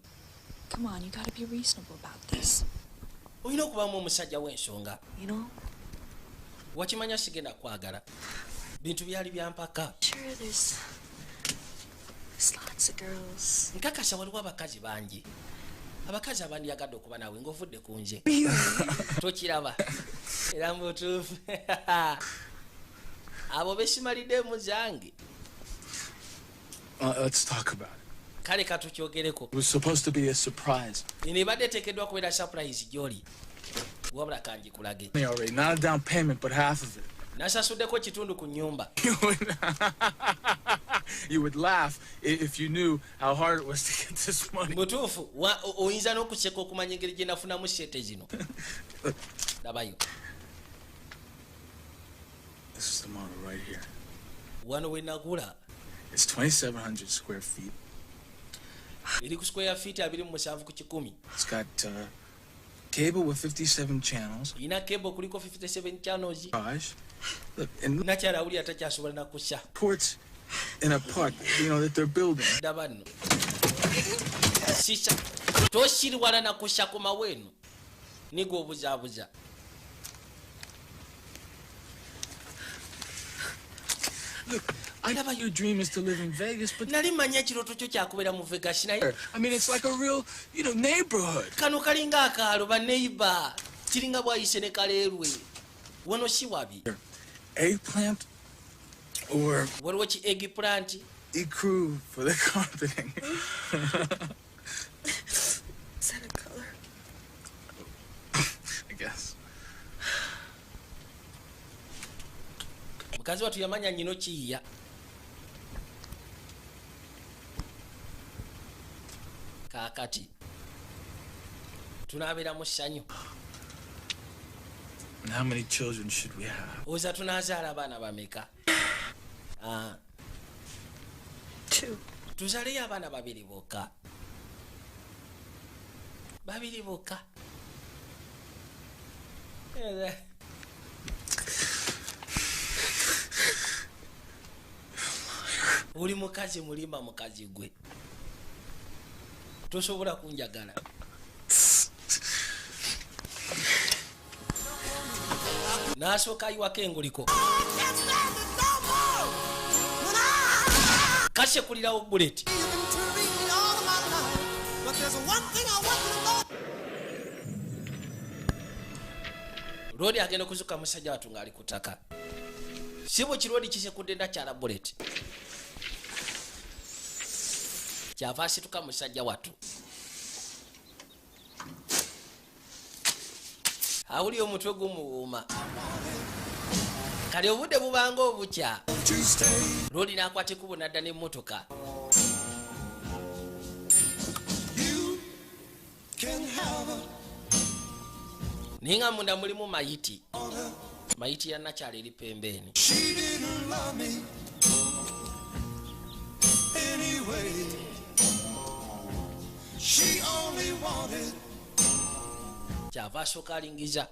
Come on, you gotta be reasonable about this. Olina okubamu omusajja w'ensonga. You know? Wakimanya sigenda kwagala. Bintu byali byampaka. Sure, there's lots of girls. Nkakasa waliwo abakazi bangi. Abakazi abandiyagadde okuba nawe ng'ovudde ku nze. Tokiraba. Era mbutuufu. Abo besimalidde mu zange. Let's talk about it. Kale katukyogereko. It was supposed to be a surprise. Nebadde eteekeddwa kubeera surprise gy'oli. Wabula kangikulage. Already, not a down payment, but half of it. Nasasuddeko kitundu ku nnyumba. You would laugh if you knew how hard it was to get this money. Mutuufu, oyinza n'okuseka okumanya engeri gye nafunamu sente zino. Labayo. This is the model right here. Wano we nagula. It's 2,700 square feet. Eri ku square feet 27 ku 10. It's got cable with 57 channels. Ina cable kuliko 57 channels. Gosh. Look, and Nakyala uli atakyasobola na kusha. ports in a park, you know, that they're building. Dabano. Sisa. Toshiri wala na kusha ku mawenu. Nigo obuzabuza. Look, I know your dream is to live in Vegas, but Nali manya kiroto kyo kyakubeera mu Vegas naye. I mean, it's like a real, you know, neighborhood. Kano kalinga akaalo ba neighbor. Kiringa bwayise ne kaleerwe. Wano si wabi. Eggplant or Waliwo ki eggplant. ecru for the carpeting. Is that a color? I guess. Mukazi watu yamanya nyino kiyiya. Kakati. Tunabeera mu ssanyu. And how many children should we have? Oza tunaazaala abaana bameka? 2. Tuzaaleyo abaana babiri bokka. Babiri bokka. Oli mukazi mulimba mukazi gwe. Tosobola kunjagala. Nasooka ayiwako enguliko. Kashekulirawo buleti. Lodi agenda okuzuka musajja watu ng'ali ku ttaka. Si bwe kirodi kisekudde ndakyala buleti. Kyava asituka musajja watu. Awuli omutwe gumuwuuma. Kale obudde bubanga obukya. Lodi n'akwata ekkubo n'adda n'emmotoka. Naye nga munda mulimu mayiti. Mayiti ya nakyala eri pembeeni. Kyava asooka alingiza.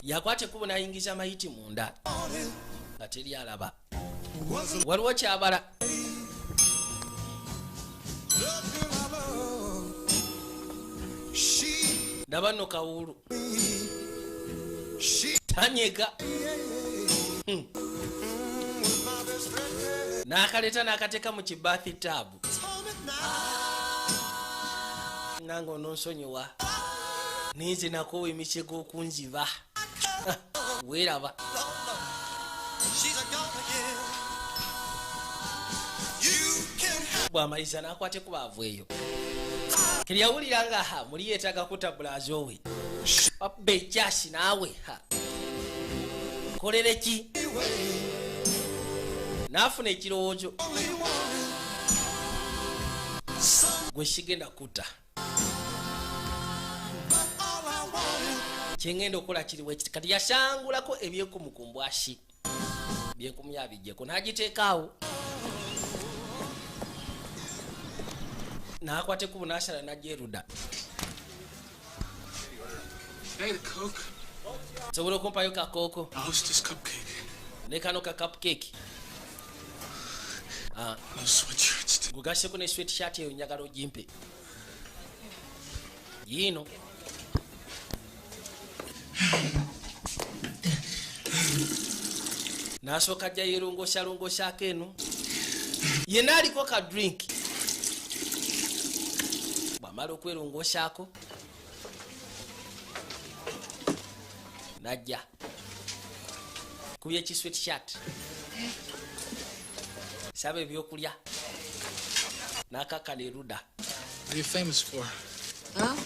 Yakwata ekkubo n'ayingiza mayiti munda. Nga teri alaba. Waliwo kyabala. Ndaba nno kawuulu. Tanyega. N'akaleta n'akateeka mu kibathi taabu. Nange ononsonyiwa. Ninze nakoowa emisego okunziba. Weeraba. Bw'amaliza n'akwata ekubaavu eyo. Kiri yawulira nga muli yeetaaga kutabulaza owe. Wabba ekyasi naawe. Kolere ki? N'afuna ekirowoozo. Gwe sigenda kutta. Kyengenda okukola kiriwo ekiti. Kati yasangulako ebyekumu ku mbwashi. Byekumu yabijjeko n'agiteekaawo. N'akwata ekkubo n'asala n'ajja erudda. Can I get a Coke? Sobola okumpayo kakooko A Hostess cupcake. ne kano ka cupcake. No sweatshirts. Gugaseko ne sweatshirt eyo njagala ogimpe. Yino. Nasooka ajja yerongoshalongoshaako eno. Yenna aliko ka drink. Bw'amala okwerongoshaako najja kubya ekisweatshirt saba ebyokulya n'akakana eruda. What are you famous for? Oh?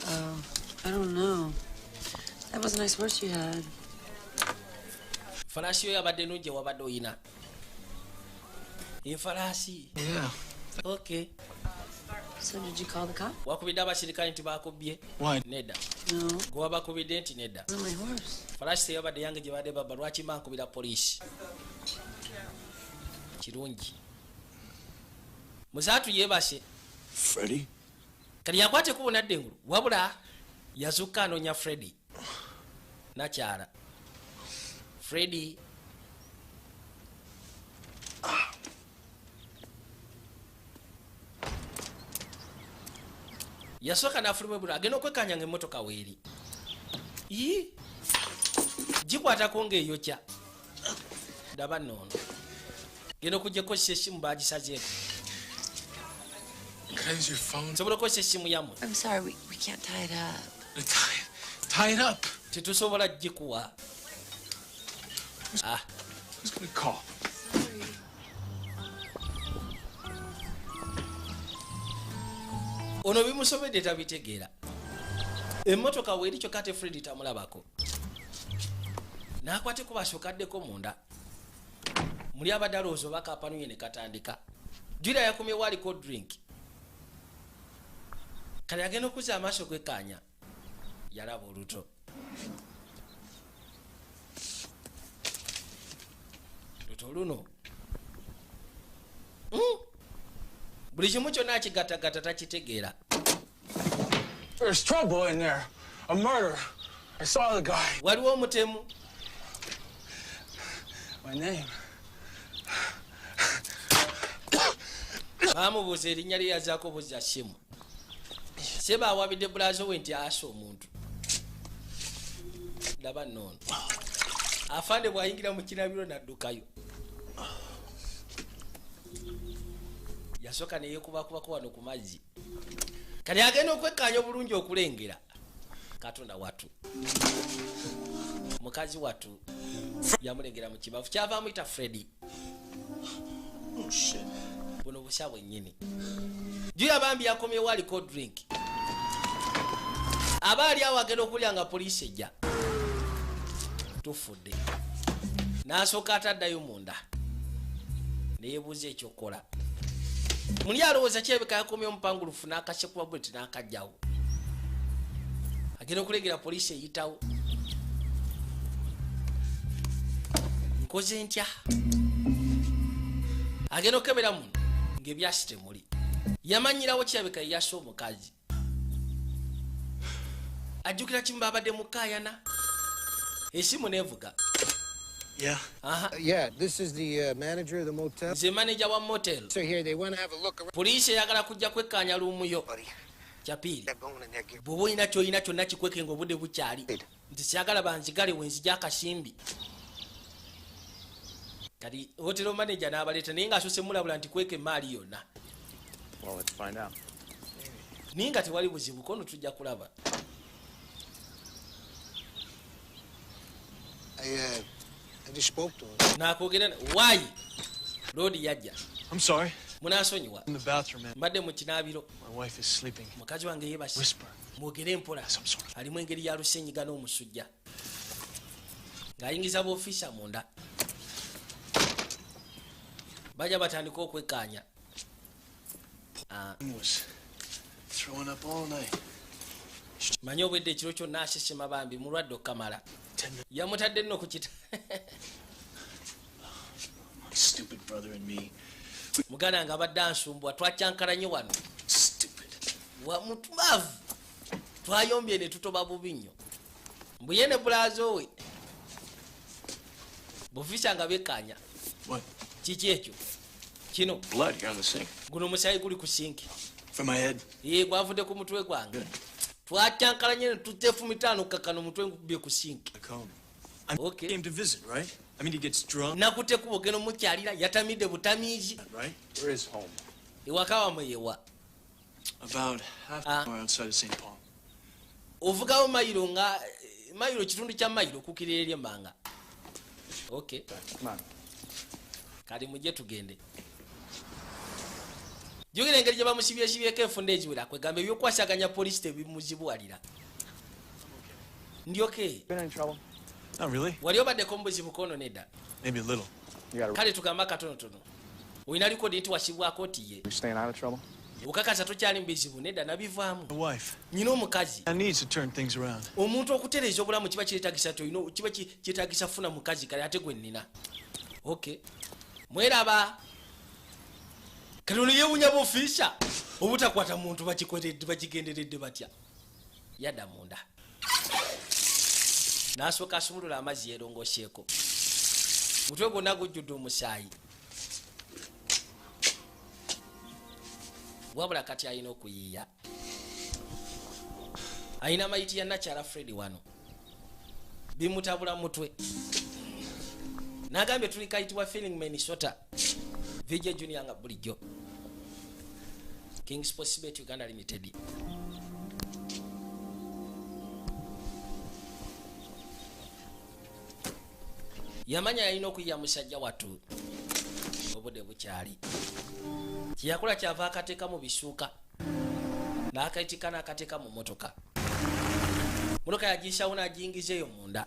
Oh, I don't know. That was a nice horse you had. Falaasi yo yabadde nugye wabadde oyina. Enfalaasi. Yeah. Okay. So did you call the cop? Wakubidde abasirikale nti bakubbye? Why? Nedda. No. Gwe wabakubidde nti nedda. It was on my horse. Falaasi teyabadde yange gye badde baba lwaki mankubira poliisi? Kirungi. Muzaatu yeebase. Freddie? Kati yakwate kubo nadde engulu. Wabula yazukka anoonya Freddy. Nakyala. Freddy. Yasooka n'afuluma ebula agenda okwekkaanyanga emmotoka weeri. Gikwatako ng'eyokya. Ndaba noono. Genda okuggyako essimu baagisazeeko. Can I use your phone? Nsobola okukozesa essimu yammwe. I'm sorry, we can't tie it up. Tie it up. Tetusobola gikuwa. Who's gonna call? Ono bimusobedde tabitegeera. Emmotoka weeri kyokka ate Freddy tamulabako. N'akwate ku basookaddeko munda. Muli abadde alowooza oba kampanuye ne katandika. Jula yakomyewo aliko drink. Kale agenda okuzza amaaso gwekkaanya. Yalaba oluto. Luto luno. Buli kimu kyonna akigattagatta takitegeera. There's trouble in there. A murder. I saw the guy. Waliwo omutemu. My name. Baamubuuza erinnya lye yazaako buzza ssimu. Seba awabidde bulaazo we nti asa omuntu. Ndaba noono. Afande bw'ayingira mu kirabiro n'addukayo. Yasooka ne yeekubakubako wano ku mazzi. Kati agenda okwekkaanya obulungi okulengera. Katonda watu. Mukazi watu yamulengera mu kibafu kyava amuyita Freddy. Oh, shit. Buno busya bwennyini. Juya bambi yakomyewo aliko drink. Abaali awo agenda okulya nga poliisi ejja. Tufudde. N'asooka ataddayo munda. Ne yeebuuza ekyokola. Muli alowooza kyebeka yakomya omupangulufu n'akasekuba buleti n'akajjawo. Agenda okulegera poliisi eyitawo. Nkoze ntya? Agenda okukebera muno ng'ebyasi temuli. Yamanyirawo kyebeka yeyasa omukazi. Ajjukira kimu baabadde mukaayana. Esimu neevuga. Yeah. Aha. Yeah, this is the manager of the motel. Nze manager wa motel. So here, they want to have a look around. Poliisi eyagala kujja kwekkaanya luumu yo. Kyapiiri. Bw'oba olina ky'olina kyonna kikweke ng'obudde bukyali. Nti siyagala banzigale wenzija akasimbi. Kati hotelo manager n'abaleeta naye ng'asose mulabula nti kweke emaali yonna. Well, let's find out. Naye nga tewali buzibu kono tujja kulaba. I just spoke to him. N'akwogera why? Lodi yajja. I'm sorry. Munaasonyiwa. In the bathroom, man. Mbadde mu kinaabiro. My wife is sleeping. Mukazi wange yeebase. Whisper. Mwogere mpola. Yes, I'm sorry. Alimu engeri ya lusenyiga n'omusujja. Ng'ayingiza b'ofiisa munda. Bajja batandika okwekkaanya. Was throwing up all night. Manyi obwedde ekiro kyonna asesema bambi mulwadde okukamala. Yamutadde nno ku kita. My stupid brother and me. Muganda nga abadde ansumbwa twakyankalanye wano. Stupid. Wa mutumavu. twayombye ne tutoba bubi nnyo mbuye ne bulazo we bufisha nga bekanya What? kiki ekyo kino Blood here on the sink. guno musayi guli ku sinki From my head. gwavudde ku mutwe gwange twakyankalanye ne tutefu mitano kakano mutwe ngubye ku sinki Back home. I Okay. came to visit, right? I mean, he gets drunk, nakuteku bogeno mukyalira yatamidde butamiizi right? Where is home? ewaka wamweyewa About half an hour outside of St. Paul. ovugawo mayiro nga mayiro kitundu kya mayiro kukirira eri emmanga okay Come on. kali mujje tugende jukira engeri gye bamusibyekibyeko enfunda eziwera kwegamba ebyokwasaganya polisi tebimuzibuwalira ndyoke Been in trouble? Not really. wali obaddeko mu buzibu kono nedda Maybe a little. You gotta. kale tugamba katonotono olina likodi nti wasibwako ti ye You staying out of trouble? okakasa tokyali mu bizibu nedda nabivaamu My wife. nyina omukazi I need to turn things around. omuntu okutereeza obulamu kiba kiretagisa toino kiba kyetagisa funa mukazi kale ate gwe nnina okay mweraba katono yewunya bufiisa obutakwata muntu bakigenderedde batya yadda munda nasooka asumulula amazzi yerongoseeko mutwe gwonna gujjudde omusaayi wabula kati alina okuyiiya alina mayiti ya nakyala Fred wano bimutabula mutwe nagambye tuli kayitibwa feeling Minnesota VJ Junior nga bulijjo King Sports Bet Uganda Limited yamanya yalina okuyiya musajja wattu obudde bukyali kyeyakola kyava akateeka mu bisuuka n'akayitika n'akateeka mu motoka motoka yagisawo n'agiyingizeeyo munda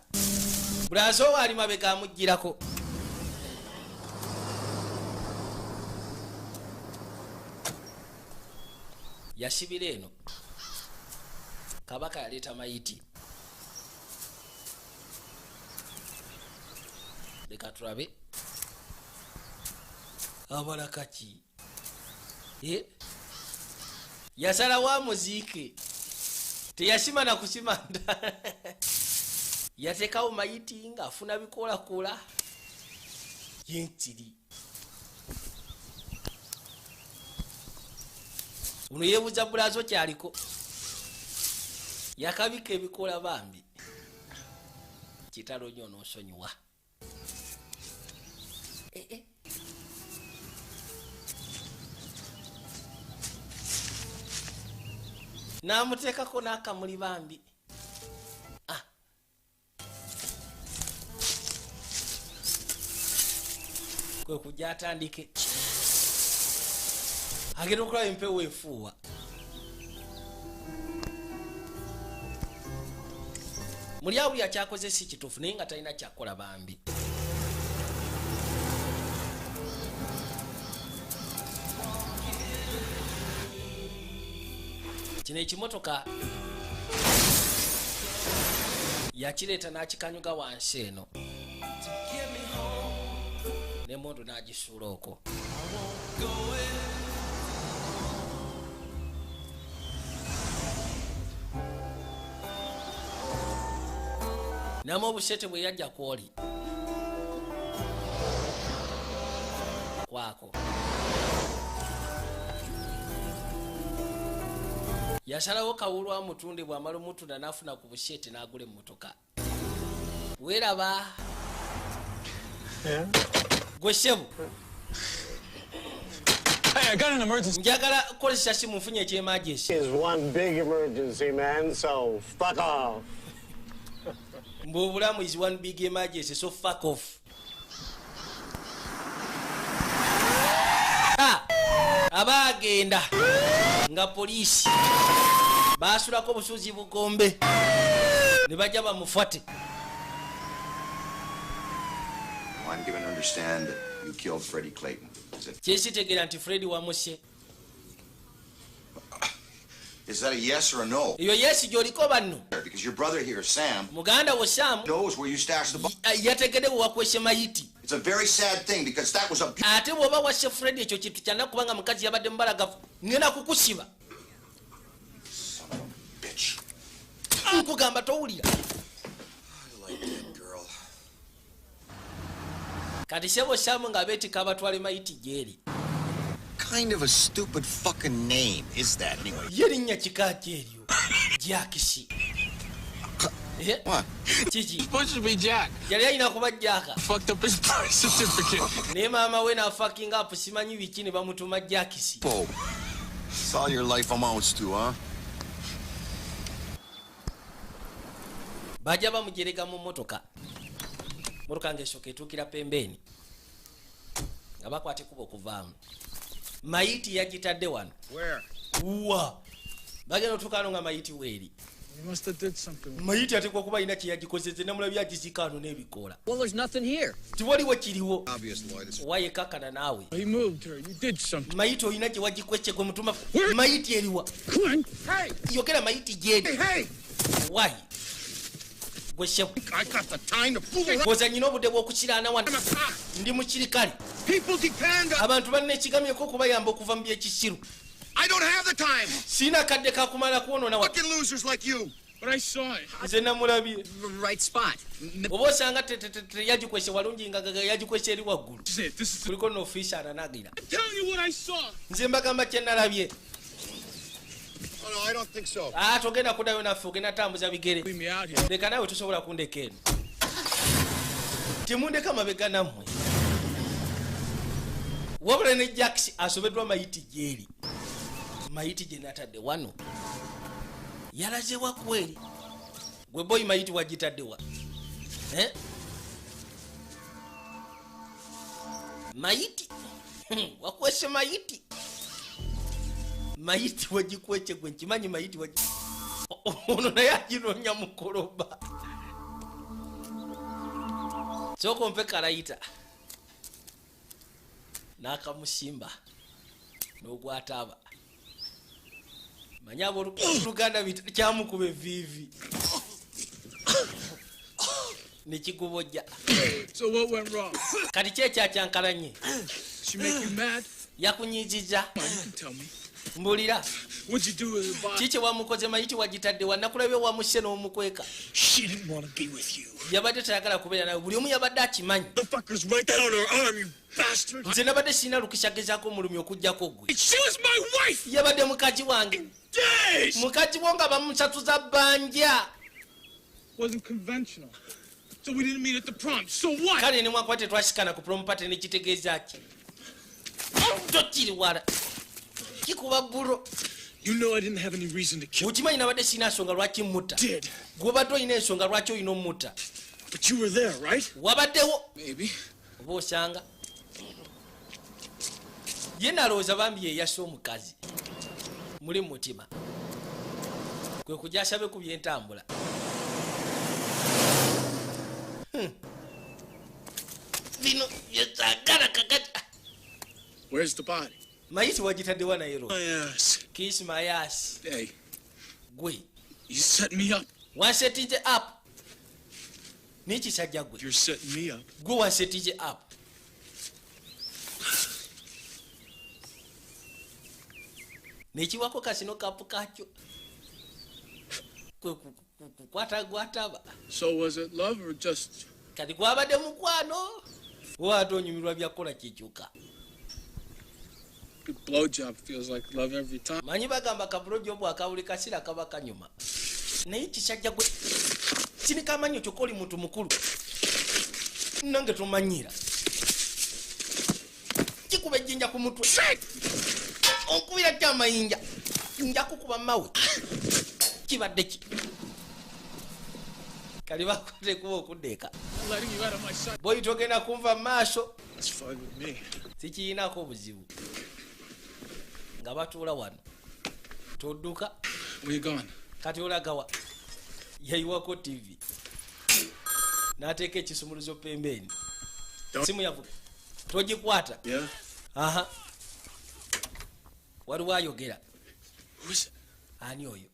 buli azoowa ali mabega amugirako yasibira eno kabaka yaleeta mayiti leka tulabe abalakaki yasalawo amuziike teyasima na kusimanda yateekawo mayiti ng'afuna bikoolakoola yensiri ono yeebuuza bulazo kyaliko yakabika ebikoola bambi kitalo nnyo n'osonyiwa n'amuteekako n'akamuli bambi kwe kujja atandike agenda okulaba empewo efuuwa muli awo buli akyakoze si kituufu naye nga talina kyakola bambi kino ekimotoka yakireeta n'akikanyuga wansi eno n'emundu n'agisuula okwo namu obusete bwe yajja kwoli kwako yasalawo kawulu amutunde bwamala omutunda n'afuna ku busete n'agula emmotoka weeraba gwe ssebo Hey, I got an emergency. njagala kukozesa simu nfunye ekyemagesi Is one big emergency, man, so fuck off. mbu obulamu is one big emergency so fuck off aba agenda nga poliisi basulako obusuuzi bugombe ne bajja bamufate I'm given to understand that you killed Freddie Clayton. Is it? kyesitegera nti Fred wamuse Is that a yes or a no? eyo yesi gyoliko banno Because your brother here, Sam, muganda wo Sam knows where you stashed the bomb. yategedde bwe wakwese mayiti It's a very sad thing because that was a ate bw'oba wasse Fred ekyo kintu kyanaku kubanga mukazi yabadde mubalagavu ngenda kukusiba son of a bitch. nkugamba towulira kati sebo shamu nga beetika abatwale mayiti gyeri Kind of a stupid fucking name is that anyway? yerinnya kika kyeryo jakisi What? kiki Supposed to be Jack. yali alina kuba jaka Fucked up his birth certificate. naye maama we nafakinga apu simanyi biki ne bamutuma jakisi Whoa. That's all your life amounts to, huh? bajja bamujerega mu motoka ng'esooka etuukira pembeeni nga bakwata ekuba okuvaamu mayiti yagitadde wano wa bagenda otuukaano nga mayiti weeri You must have did something. mayiti atekwa okuba alina kye yagikozese namulabi agizikaano n'ebikoola Well, there's nothing here. tiwaliwo kiriwo Obvious, Lloyd. wayekakana naawe He moved her. You did something. mayiti olina gye wagikwece gwe mutuma mayiti eriwa Come on. Hey! yogera mayiti gyeri Hey! wayi gwe shebu I got the time to fool around. bwoza nyina obudde bw'okukiraana wano I'm a cop. ndi mu kirikale People depend on... abantu balina ekigamyeko okubayamba okuva mu byekisiru I don't have the time. siina kadde kakumala kwonoona wa Fucking losers like you. But I saw it. nze namulabye Right spot. oba osanga teyagikwese walungi nga yagikwese eri waggulu This is it. This is it. kuliko noofiisa ananagira I'm telling you what I saw. nze mbagamba kye nalabye Oh, no, I don't think so. togenda kuddayo naffe ogenda tambuza bigere Leave me out here. leka naawe tosobola kundeka eno temundeka mabega nammwe wabula ne jacks asobeddwa mayiti gyeri mayiti gye natadde wano yalaze wakweri gwe boyi mayiti wagitaddewa mayiti wakwese mayiti mayiti wagikwece gwe nkimanyi mayiti ono naye aginonya mukoloba sooka ompe kalayita n'akamusimba n'ogwataaba manyi abooluganda kyamukuba eviivi nekigubojja So what went wrong? kati kyekyakyankalanye She make you mad? yakunyiiziza Come on, you can tell me. mbulira What'd you do with her body? kiki wamukoze mayiti wagitadde wanakulabye wamusse n'omukweka She didn't want to be with you. yabadde tayagala kubeera nawe buli omu yabadde akimanyi The fuckers write that on her arm, you bastard. nze nabadde sirina lukisa gezaako omulumi okugjako gwe She was my wife. yabadde mukazi wange Days. mukazi wo nga bamusatuza bbanja Wasn't conventional. So we didn't meet at the prom. So what? kale ne mwakuba tetwasikana ku promopate nekitegeeza ki tokiri wala kikuba bulo You know I didn't have any reason to kill. okimanyi nabadde sirina nsonga lwaki mutta Did. gwobadde olina ensonga lwaki olina omutta But you were there, right? wabaddewo Maybe. oba osanga ye nalowooza bambi yeyasa omukazi muli mutima kwe kujja asabe ku byentambula bino byetagala kakati Where's the body? mayiti wagitaddewa nayero My ass. kiss my ass Hey, gwe you set me up. wansetinze up nekisajja gwe You're setting me up. gwe wansetinze up nekiwako kasino kapu kakyo kwe kukwatagwataba So was it love or just... kati gwabadde mukwano waate onyumirwa byakola kyekyuka Good blowjob feels like love every time. manyi bagamba kabulojobu akabuli kasira kaba kanyuma naye kisajja gwe sinikamanyi kyokka oli muntu mukulu nange tomanyira kikuba ejjinja ku mutwe onkubira ty amayinja nja kukuba mawe kibadde ki kali bakwate kuba okuddeeka I'm letting you out of my sight. boyi togenda kunva mu maaso That's fine with me. sikiyinako obuzibu nga batuula wano todduka Where you going? kati olagawa yayiwako tv n'ateeka ekisumuluzo pembeeni simu yavuga togikwata Yeah? aha waliwo ayogera Who's it? ani oyo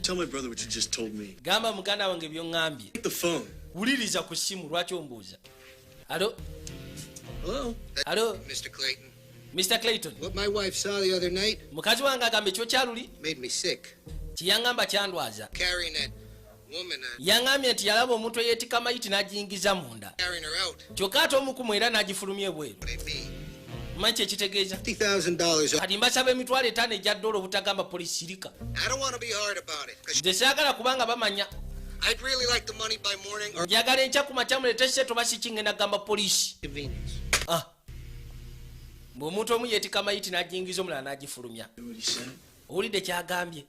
Tell my brother what you just told me. gamba muganda wange byoŋŋambye Take the phone. wuliriza ku simu lwaki ombuuza alo Hello? alo Mr. Clayton, Mr. Clayton. What my wife saw the other night Mukazi wange agambe ekyo kyaluli made me sick. kiyangamba kyandwaza. Carrying that woman, Yangambye nti yalaba omuntu eyeetika mayiti n'agiyingiza munda. carrying her out. Kyokka ate omukumu era n'agifulumya ebweru. What I mean? Manyi ekitegeeza? $50,000. Kati mbasaba emitwalo 5 egya dola obutagamba polisi sirika. I don't want to be hard about it. 'Cause Nze saagala kubanga bamanya. I'd really like the money by morning or Njagala enkya ku makya muleete seeto basi ngenda gamba polisi. convenience. Bw'omuntu omu yeetika mayiti n'agiyingiza omulala n'agifulumya. Owulidde kyagambye?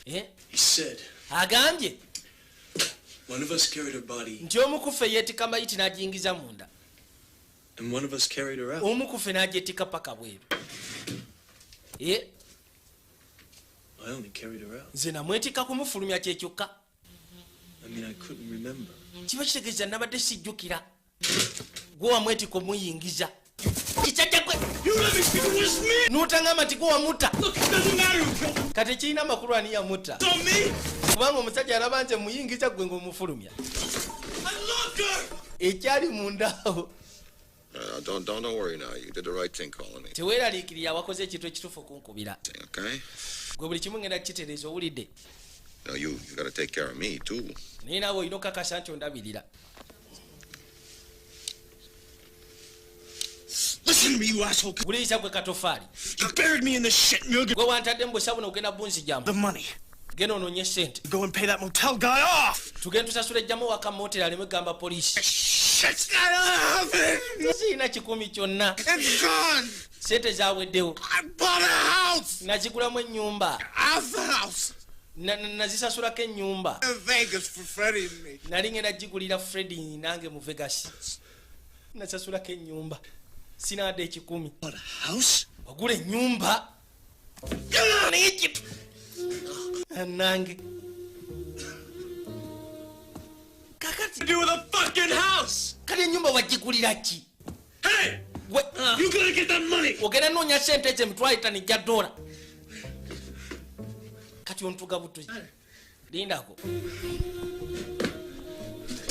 He said Agambye one of us carried her body nti omu ku ffe yeetika mayiti n'agiyingiza munda. and one of us carried her out. Omu ku ffe n'agyetika paka bweru. I only carried her out. Nze namwetika kumufulumya kye kyokka. I mean, I couldn't remember. Kiba kitegeeza nabadde sijjukira. Gwe wamwetika omuyingiza. Kikyajjagwe. N'otangamba nti gwe wamuta. Kati kirina amakulu ani yamutta. Kubanga omusajja alaba nti muyingiza gwe ng'omufulumya. Ekyali mundaawo. Don't worry now. You did the right thing calling me. Teweeraliikirira wakoze ekintu ekituufu okunkubira. Okay? Gwe buli kimu ngenda kukitereeza owulidde. No, you got to take care of me too. Naye naawe olina okakasa nti ondabirira. Listen to me, you asshole. Buliisa gwe katofaali. You buried me in the shit and you're Gwe wantadde mu busa buno ogenda bunzijamu. the money. Genda onoonye ssente. Go and pay that motel guy off. Tugenda tusasula ejjamu waka moteri aleme gamba polisi. Shit's not happening. Siina kikumi kyonna. It's gone. Sente zaaweddewo. I bought a house. Nazigulamu ennyumba. Half the house. Nazisasulako ennyumba. In Vegas for Freddie and me. Nali ngenda gigulira Freddy nange mu Vegas. Nasasulako ennyumba. Sinaadde ekikumi. Bought a house? Ogula ennyumba. Come on, Egypt. Nange. Kakati. Do with a fucking house. Kale ennyumba wagigulira ki? Hey! You gotta get that money. Ogenda noonya sente ezo emitwalo 5 egya dola. Kati ontuga butuzi. Lindako.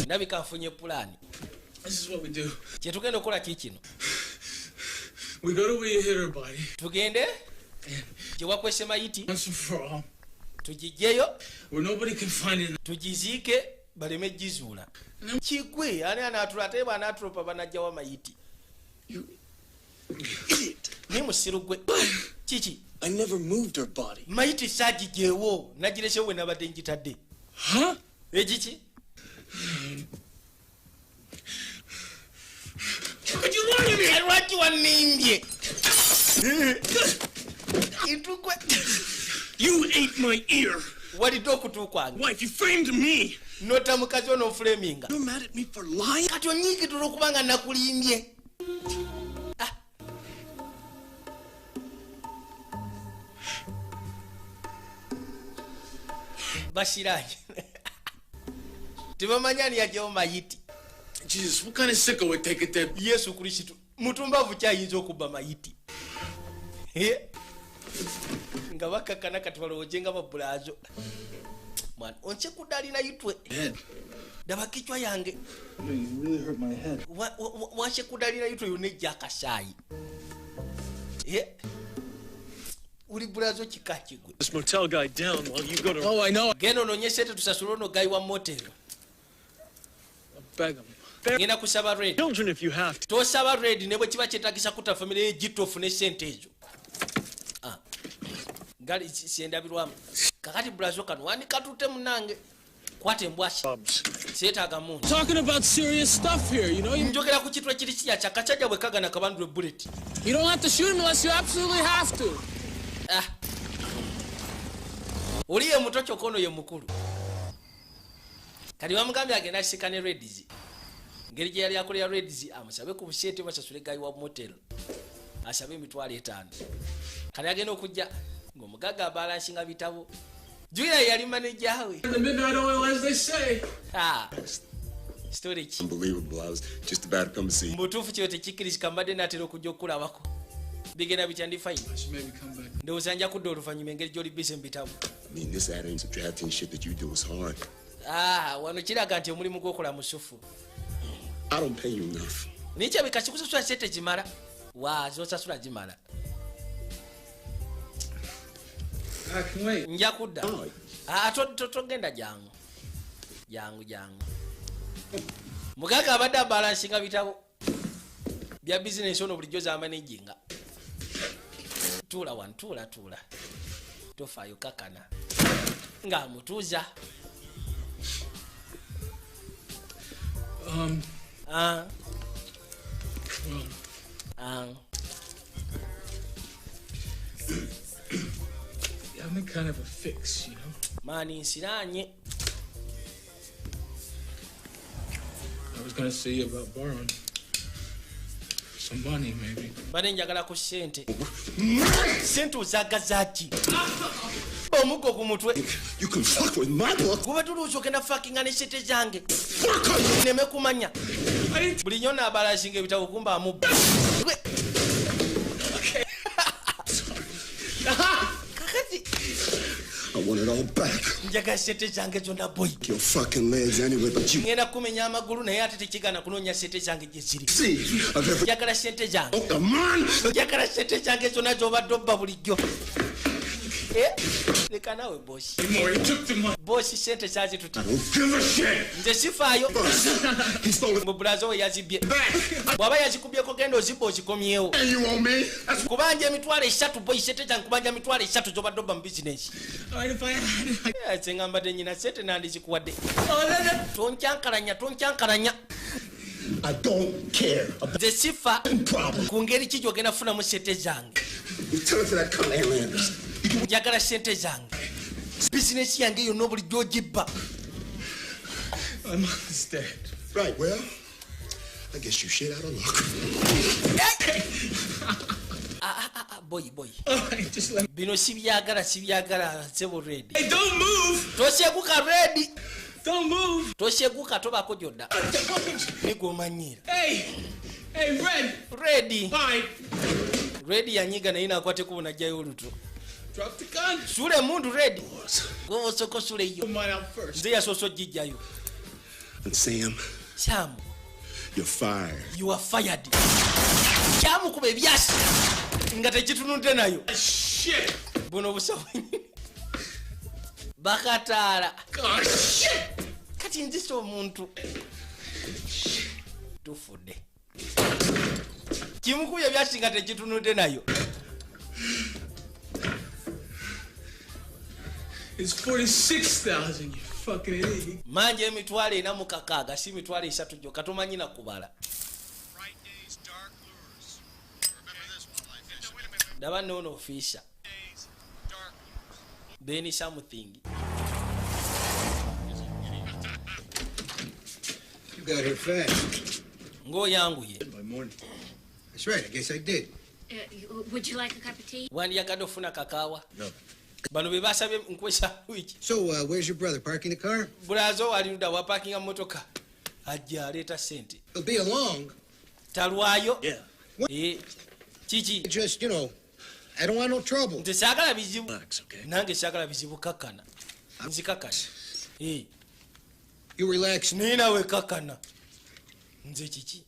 Ndabika nfunye pulaani. This is what we do. Kye tugenda okukola kikino. We go to where you hit her body. Tugende gye wakwese mayiti Once and for all. tugijjeyo Where nobody can find it. tugiziike baleme gizuula. Kigwe ani anaatula ate banaatulopa banajjawo mayiti. Ni musiru gwe. Kiki? I never moved her body. Mayiti saagigyewo nagiresewo bwe nabadde ngitadde. Huh? Egiki? Could you lie to me? Lwaki wannimbye? Intugwe. You ate my ear. Walidde okutu kwange. Wife, you framed me. Nota mukazi ono ofulaminga. You're mad at me for lying? Kati onyiikitula okubanga nakulimbye. Bashiranye. Tebamanya ani yajjawo mayiti. Jesus, what kind of sicko would take it there? Yesu Kristo. Mutumbavu kyayinza okubba mayiti. Nga bakakana kati balowooje nga babulaazo. Mwana, onse kudalina yitwe. Head. Daba kichwa yange. You really hurt my head. Washe kudalina yitwe yonna ejja akasaayi. Uli bulaazo kika kigwe. This motel guy down while you go to... Oh, I know. Genda onoonye sente tusasule ono gayi wa motero. Beg him. Ngenda kusaba red. Children if you have to. Tosaba red ne bwe kiba kyetagisa kuta family y'ejjitto ofune sente ezo. Ngali siendabirwamu. Kakati bulaazo kano wandikatutte munange. Kwata embwasi. Seetaaga mundu. Talking about serious stuff here, you know? Njogera ku kitwe kiri kya kyakacajja bwe kagana kabandule bullet. You don't have to shoot him unless you absolutely have to. Oli ye muto kyokka ono ye mukulu. Kati bamugambye agenda asika ne Reds. Ngeri gye yali akolera Reds amusabe ku buseete basasule gayi wa motel. Asabe emitwalo 5. Kati agenda okujja ng'omugaga abalansinga bitabo. Jwira yali manager we. The midnight oil, as they say. Storage. Unbelievable. I was just about to come to see you. Mbutuufu kyo tekikirizika mbadde naatera okujja okulabako. Bigenda bitya ndi fine. I should maybe come back. Ndowooza nja kudda oluvannyuma engeri gy'oli busy mu bitabo. I mean, this adding, subtracting shit that you do is hard. Wano kiraga nti omulimu gw'okola musufu. I don't pay you enough. Nikyebika kikusasula sente zimala. wa zosasula gimala I can wait. nja kudda togenda jangu mugaga abadde abalansinga bitabo bya bizinesi ono bulijjo zamanaginga tuula wano tuula tofaayo kakana ng'amutuuza I'm in kind of a fix, you know. Mani nsiranye. I was gonna see you about borrowing some money, maybe. Bade njagala ku sente. Sente uzagazaki. Omugo ku mutwe. You can fuck with my book. Kuba tuluzo kenda fucking ane sente zange. Neme kumanya. Buli nyona abalashinga ebitabo kumba amubba. I want it all back. Njaga sente zange zonna boy. Your fucking legs anyway, but you. Ngenda kumenya amagulu naye ate tekigana kunonya sente zange gye ziri. See, I've ever. Njagala sente zange. Oh, the man. Njagala sente zange zonna z'obadde obba bulijjo. Leka nawe boss. Boss sente zazi tuti. I don't give a shit. Nze sifaayo. He stole it. Mu brazo we yazibye. Bwaba yazikubyeko genda ozibba ozikomyewo. And you owe me. Kubanja emitwalo 3 boy sente zange kubanja emitwalo 3 z'obadde obba mu business. Nze mbadde nyina sente nandizikuwadde. Tonkyankalanya. I don't care about nze sifa problem. ku ngeri ki gyogenda funamu sente zange. You tell it to that cunt Landers. Njagala sente zange. Bizinesi yange yonna bulijjo ogibba. My mom's dead. Right, well, I guess you shit out of luck. Boy. Alright, just let me. Bino sibyagala sebo ready. Hey, don't move! Tosyeguka ready. Don't move! Tosyeguka tobako gyodda. Nigomanyira. Hey, Red! Ready. Fine. Ready yanyiga naye nakwateko bunajjayo olutu. Drop the gun. Sule mundu ready. Gosoko sule yo. Put mine out first. Nze yasoso jijjayo. And Sam, you're fired. You are fired. Kyamu kuba ebyasi. Nga tekitunudde nayo. Shit. Buno busawo. Bakataala. God, shit. Kati nzise omuntu. Tufudde. Kimukubye ebyasi nga tekitunudde nayo. It's 46,000, you fucking idiot. Manje emitwalo 46 si mitwalo 3 gyokka tomanyi na kubala. Daba nono fisha. Beni something. You got here fast. Ngo yangu ye. By morning. That's right, I guess I did. Would you like a cup of tea? Wandi yakado funa kakawa. No. Bano bebasabye nkwesha wiki. So, where's your brother? Parking the car? Burazo aliruda wa parking motoka. Ajja aleta sente. He'll be along. Talwayo? Yeah. Chichi. Just, I don't want no trouble. Nze sagala bizibu. Okay. Nange sagala bizibu kakana. Nzikakana. You relax. Nina we kakana. Nze chichi.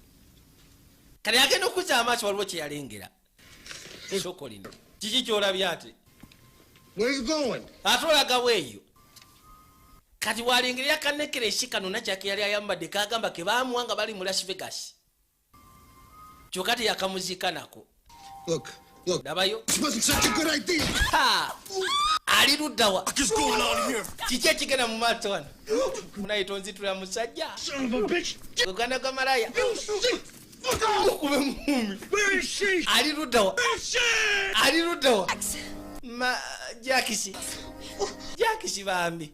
Kale agenda okuza amaaso waliwo kye yalengera. Sokolino. Chichi kyolabye ate. Where you going? Atolaga weeyo. Kati walengerera kanekere shikano na jake yali ayambadde kagamba ke baamuwanga bali mu Las Vegas. Kyokati yakamuzika nako. Look. Dabayo. This wasn't such a good idea. Ha! Ali luddawa. What's going on here? Kiki kigenda mu maato wano. Munayita onzitula musajja. Son of a bitch. Oganda kwa malaya. Fuck off! Where is she? Ali luddawa. Shit! Ali luddawa. Jakisi bambi.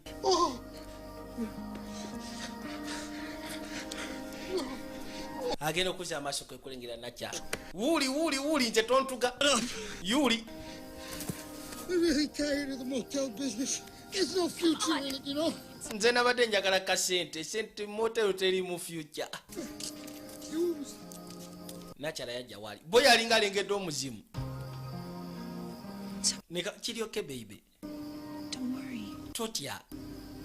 Agenda okuza amaaso kwe kulengera nakya. Wuli nze tontuga. Yuli. I'm really tired of the motel business. There's no future in it, Nze nabadde njagala kasente. Sente motel teri mu future. Nakyala yajja wali. Boy alinga alengedde omuzimu. Kiryoke baby. Don't worry. Totya.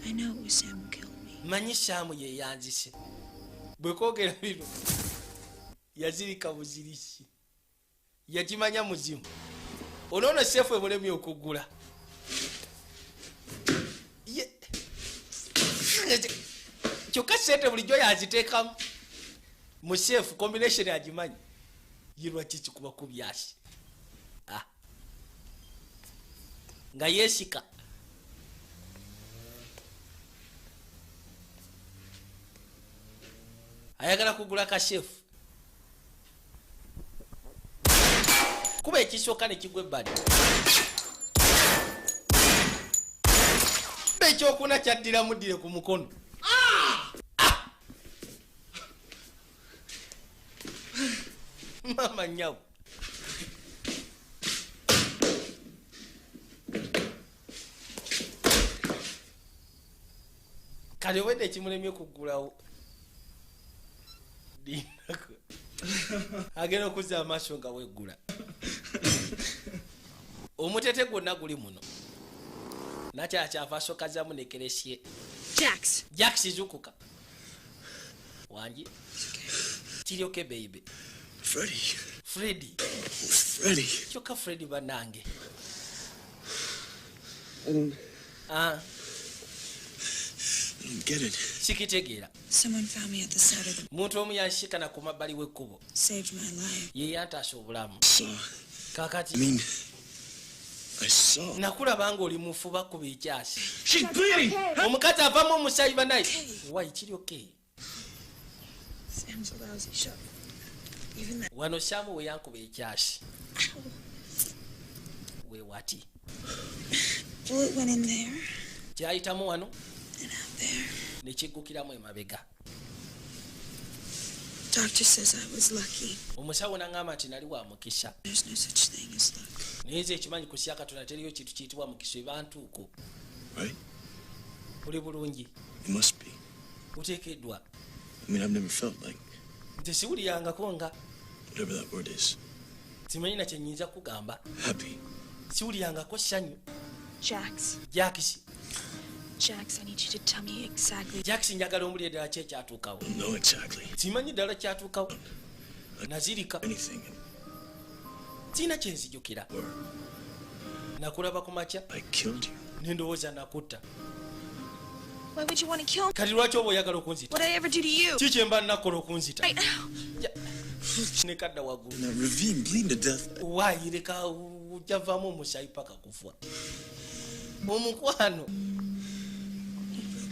I know it was Sam who killed me. Manyi Sam ye yanzise. Bwe koogera bino yazirika buzirisi. yagimanya muzimu onono sefu emulemi okugula kyokka sente bulijjo yaziteekamu mu sefu combination agimanyi yirwa kikikuba ku byasi nga yeesika ayagala kugula kashefu kuba ekisooka nekigwa ebbali ba ekyokuna kyaddira muddire ku mukono mama nyawo kale wedde ekimulemye okugulawo agenda okuzza amaaso nga weggula omutete gwonna guli muno nakyakyava asokazamu nekeresye Jax zukuka wangi kiryoke baby Freddy kyokka Freddy banange Get it. Sikitegeera. Someone found me at the side of the muntu omu yanshikana ku mabbali w'ekkubo saved my life. ye yantaasa obulamu kakati I saw. nakulaba nga oli mufu bakkuba ekyasi She's bleeding. omukazi avamu omusaayi banaye wayi kiryoke Sam's a lousy shot. Even that wano Saamu we yankuba ekyasi we wati bullet went in there kyayitamu wano and out there. nekiggukiramu emabega Doctor says I was lucky. omusawo naŋŋamba nti nali wa mukisa There's no such thing as luck. naye nze ekimanyi ku sya Katonda teriyo kintu kiyitibwa mukisa ebantuuko Right? oli bulungi You must be. uteekeddwa I mean, I've never felt like nze siwulirangako nga whatever that word is. simanyi na kye nnyinza kugamba Happy. siwulirangako ssanyu Jax, Jax I need you to tell me exactly. Jax njagala ombulire ddala ki ekyatuukawo No, exactly. simanyi ddala kyatuukawo nazirika Anything. sirina kyenzijukira nakulaba ku makya I killed you. nendowooza nakutta Why would you want to kill me? kati lwaki oba oyagala okunzita What did I ever do to you? ki kyemba nakola okunzita Right now. nekadda waggulu In that ravine, bleeding to death. waayi leka javamu omusaayi paka kufa omukwano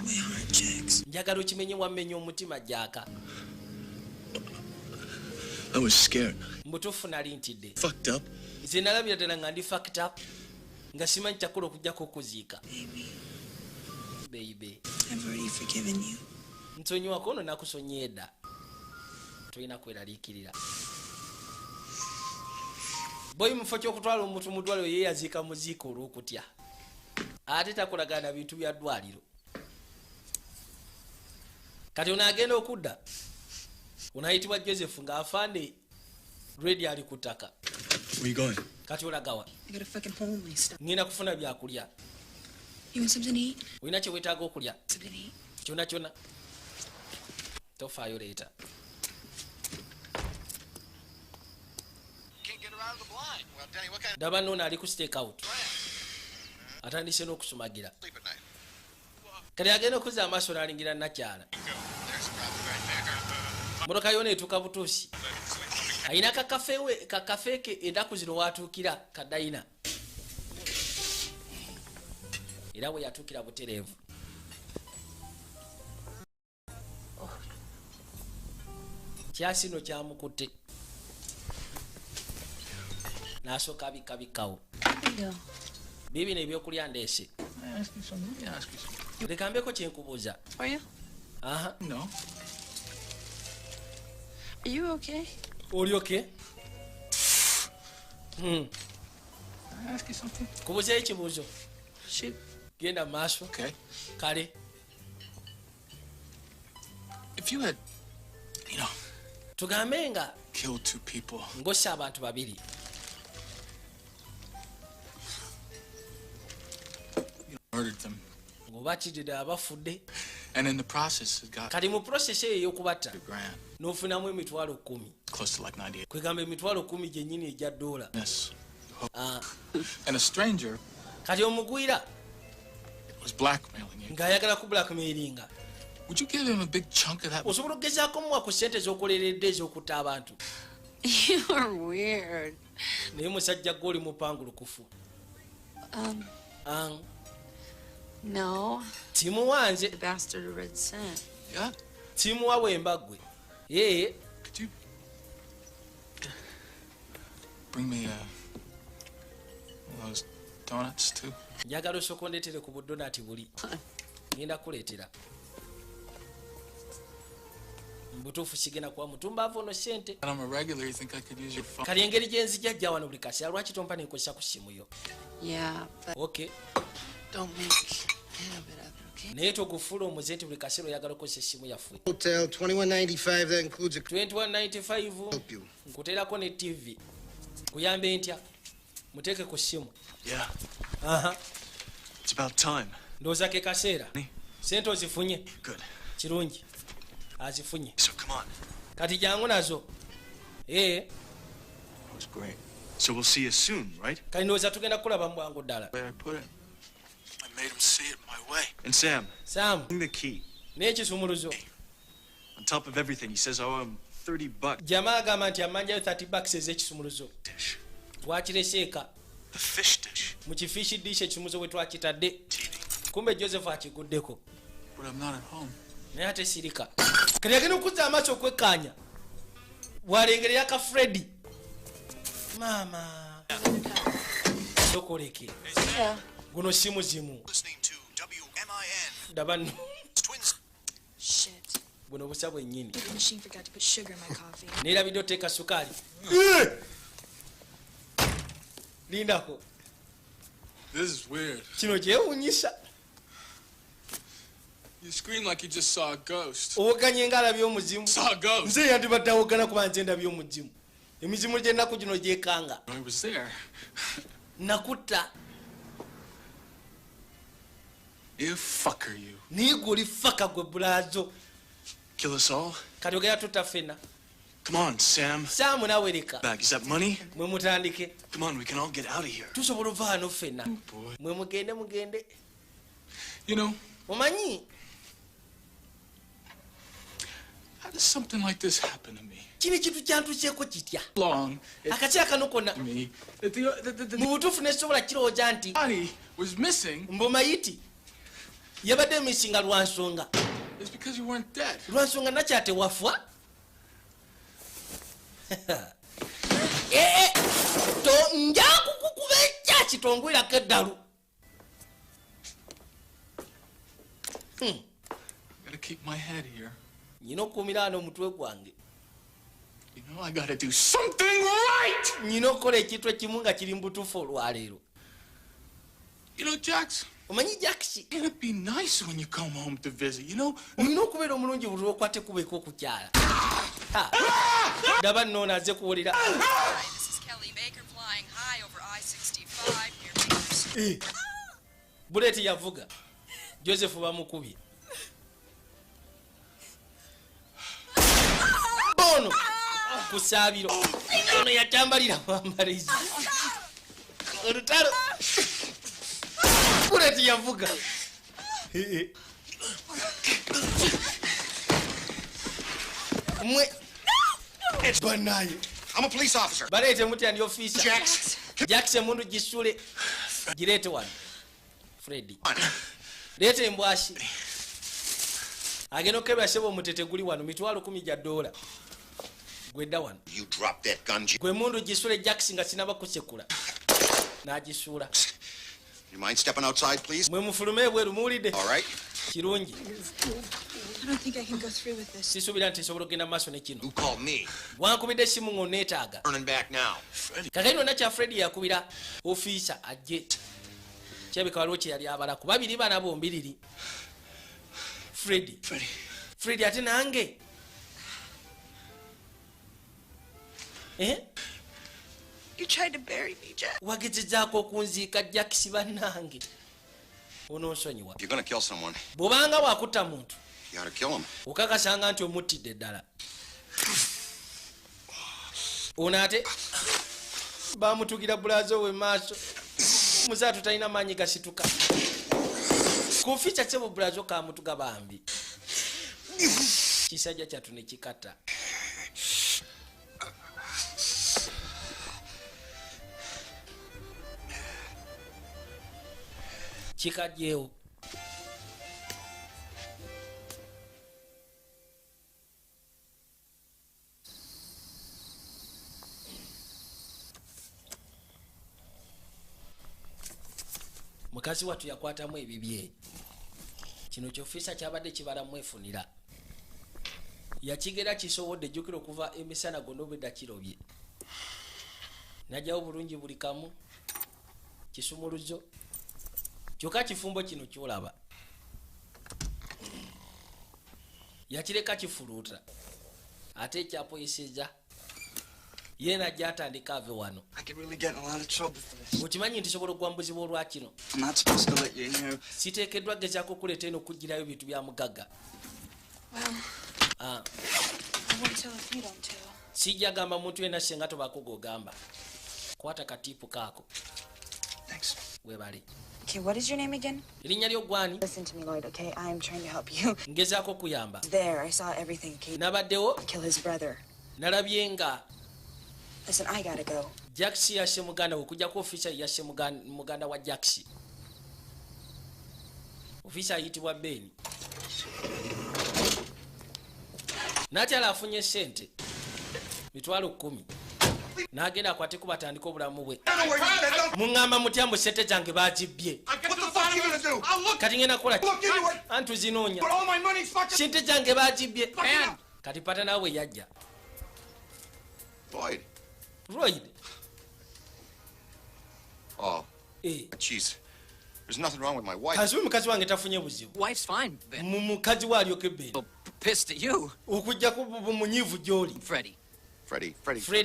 My heart, Jax. njagala okimenye wammenya omutima jaaka I was scared. mbutuufu nali ntidde Fucked up. nze nalabira ddala nga ndi fact up nga simanyi kyakola okujjako okuziika beibe I've already forgiven you. nsonyiwako ono nakusonye edda tolina kweraliikirira boyi mufo kyokutwala omuntu mu ddwaliro ye yaziika muziika olw'okutya ate takolagana na bintu bya ddwaliro kati onaagenda okudda onayitibwa Joseph ng'afande redi ali ku ttaka Where you going? kati olagawa I gotta fucking hold my stuff. ngenda kufuna byakulya You want something to eat? olina kye weetaaga okulya Something to eat. kyona kyona tofaayo leeta ndaba noono ali ku stake out atandise n'okusumagira kati agenda okuzza amaaso n'alingira nakyala motoka yona etuuka butuusi ayina kakafe ke ennaku zino watuukira kadayina era bwe yatuukira butereevu kyasino kyamukutte n'asooka abikabikawo bibino ebyokulya ndeese leka mbeko kyenkubuuza Are you? aha No. Are you okay? oli oke Can I ask you something? kubuuzayo ekibuuzo Shoot. genda mu maaso Okay. kale If you had, you know, tugambe nga killed two people, ngossa abantu babiri murdered them, ng'obatidde abafudde And in the process, it got kati mu process eyo ey'okubatta grand, n'ofunamu emitwalo 10 close to like 98. kwegamba emitwalo 10 gyennyini ejja dola. Yes. Ah, And a stranger kati omugwira was blackmailing you. ng'ayagala ku blackmailinga. Would you give him a big chunk of that? Osobola okugezaako muwa ku ssente z'okoleredde ez'okutta abantu. You are weird. Naye musajja gwe oli mupangulukufu. No. Timuwa nze. The bastard of Red Scent. Yeah. Timuwa wemba gwe. Could you bring me those donuts too? Njagala osooka ondeetere ku budonati buli. Ngenda kuleetera. Mbutuufu sigenda kuwa mutumbaavu ono ssente. And I'm a regular, you think I could use your phone? Kali engeri gye nzijajja wano buli kaseera lwaki tompa nenkozesa ku ssimu yo? Yeah, but Okay. don't make a habit of it, okay? Naye togufuula omuze nti buli kaseera oyagala okukozesa essimu yaffe. Hotel, $21.95. That includes a $21.95 nkuteerako ne TV. Kuyambe ntya? Muteeke ku ssimu. Yeah. Aha. It's about time. Ndowooza ke kaseera. Sente ozifunye? Good. Kirungi. Azifunye. So come on. Kati jangu nazo. That was great. So we'll see you soon, right? Kali ndowooza tugenda kulaba mu bwangu ddala. Where I put it. I made him see it my way. And Sam. Sam. The key. N'ekisumuluzo. On top of everything, he says I owe him $30. Jamaa agamba nti amanjayo $30 ez'ekisumuluzo. Twakirese eka. The fish dish. Mu kifishi dish ekisumuluzo bwe twakitadde. Kumbe Joseph akiguddeko. But I'm not at home. Naye ate sirika. Kati agenda okuzza amaaso okwekkaanya. Bw'alengerera ka Freddy. Maama. Sokoleke. Guno si muzimu. Ndaba nno. Shit. Buno busa bwennyini. The machine forgot to put sugar in my coffee. Neerabidde oteeka sukaali. Lindako. This is weird. Kino kyewuunyisa. You scream like you just saw a ghost. Owoganye ng'alabye omuzimu. Saw a ghost. Nze yandibadde awogana kuba nze ndabye omuzimu. Emizimu gy'ennaku gino gyekanga. I was there. Nakutta. You fucker, you. Naye gwe oli faka gwe bulaazo. Kill us all? Kati ogera tutta ffenna. Come on, Sam. Saamu nawereka. Back. Is that money? Mwe mutandike. Come on, we can all get out of here. Tusobola ova wano ffenna. Mwe mugende. You know, Omanyi? how does something like this happen to me? Kino ekintu kyantuseeko kitya. Long. Akaseera kano konna. Me. Mu butuufu ne sisobola kirowooza nti. Body was missing. Mbumayiti. Yabadde emisinga lwa nsonga. It's because you weren't dead. Lwa nsonga nakyate wafa. Nja kukukuba ekya kitongwirako eddalu. Gotta keep my head here. Nyina okuumira wano omutwe gwange. You know I gotta do something right! Nyina okukola ekintu ekimu nga kiri mu butuufu olwaleero. You know, Jax. Omanyi Jackson. It'd be nice when you come home to visit, you know? Olina okubeera omulungi buli lwokwate kubeeko okukyala. Ndaba nno naze kuwulira. This is Kelly Baker flying high over I-65 near Bakersfield. Buleti yavuga. Joseph bamukubye. Bono kusaabiro. Ono yatambalira wambalizi. Olutalo. Buleti yavuga. Mwe. Banaye. I'm a police officer. Baleete mutya ndi officer. Jax. Jackson mundu gisule. Gireete wano. Freddy. Leeta embwashi. Agenda okebya sebo omutete guli wano mitwalo 10 gya dola. Gwedda wano. You drop that gun. Gwe mundu gisule Jackson nga sinaba kusekula. N'agisuula. You mind stepping outside, please? Mwe mufulume ebweru muwulidde. All right. Kirungi. I don't think I can go through with this. Sisuubira nti nsobola okugenda maaso ne kino. Who called me? Wankubidde essimu ng'oneetaaga. Turning back now. Kakati nonna kya Freddy yakubira ofiisa ajje. Kirabika waliwo kye yali abalaku. Babiri bana bombiriri. Freddy ate nange. You tried to bury me, Jack. Wagezezzaako okunziika Jackson bannange. ononsonyiwa. If you're gonna kill someone, bw'obanga wakutta muntu you gotta kill him. okakasanga nti omuttidde ddala. ono ate bamutugira bulazo we maaso muzaatu talina maanyi gasituka ku fica kyebo bulazo kamutuga bambi kisajja kyatu ne kikata. Kikajjeewo. Mukazi watu yakwatamu ebibye. Kino ky'ofiisa kyabadde kibalamu efunira. Yakigera kisobodde jjukira okuva emisana gonna obwedda kirobye. Najjawo bulungi buli kamu. Kisumuluzo. Kyokka kifumbo kino kyolaba. Yakireka kifuluuta. Ate ekyapoyeseza. Ye najja atandika ave wano. I could really get in a lot of trouble for this. Okimanyi nti sobola okugwambuzibwa olwa kino. I'm not supposed to let you in here. Siteekeddwa gezaako kuleeta eno okugirayo bintu bya mugagga. I won't tell if you don't tell. Sijja gamba muntu yenna senga tobaako g'ogamba. Kwata katiipu kaako. Thanks. Webale. Okay, what is your name again? Erinnya lyo gwani? Listen to me, Lloyd, okay? I am trying to help you. Ngezaako kuyamba. There, I saw everything. Kate Nabaddewo. kill his brother. Nalabye nga Listen, I gotta go. Jacksi yasse muganda we okujjako ofiisa yasse muganda wa Jacksi. Ofiisa ayitibwa Ben. Natyala afunye ssente mitwalo 10 n'agenda akwateko batandika obulamu bwe. Muŋŋamba mutya mbu ssente zange baagibbye. Kati ngenda kukola antu zinoonya. Ssente zange baagibbye. Kati pata naawe yajja. Lloyd. Oh. Jeez. There's nothing wrong with my wife. Kansubi mukazi wange tafunye buzibu. Wife's fine, Ben. Mukazi waalyoke Ben. Pissed at you. Okujjako munyiivu gy'oli. Freddie.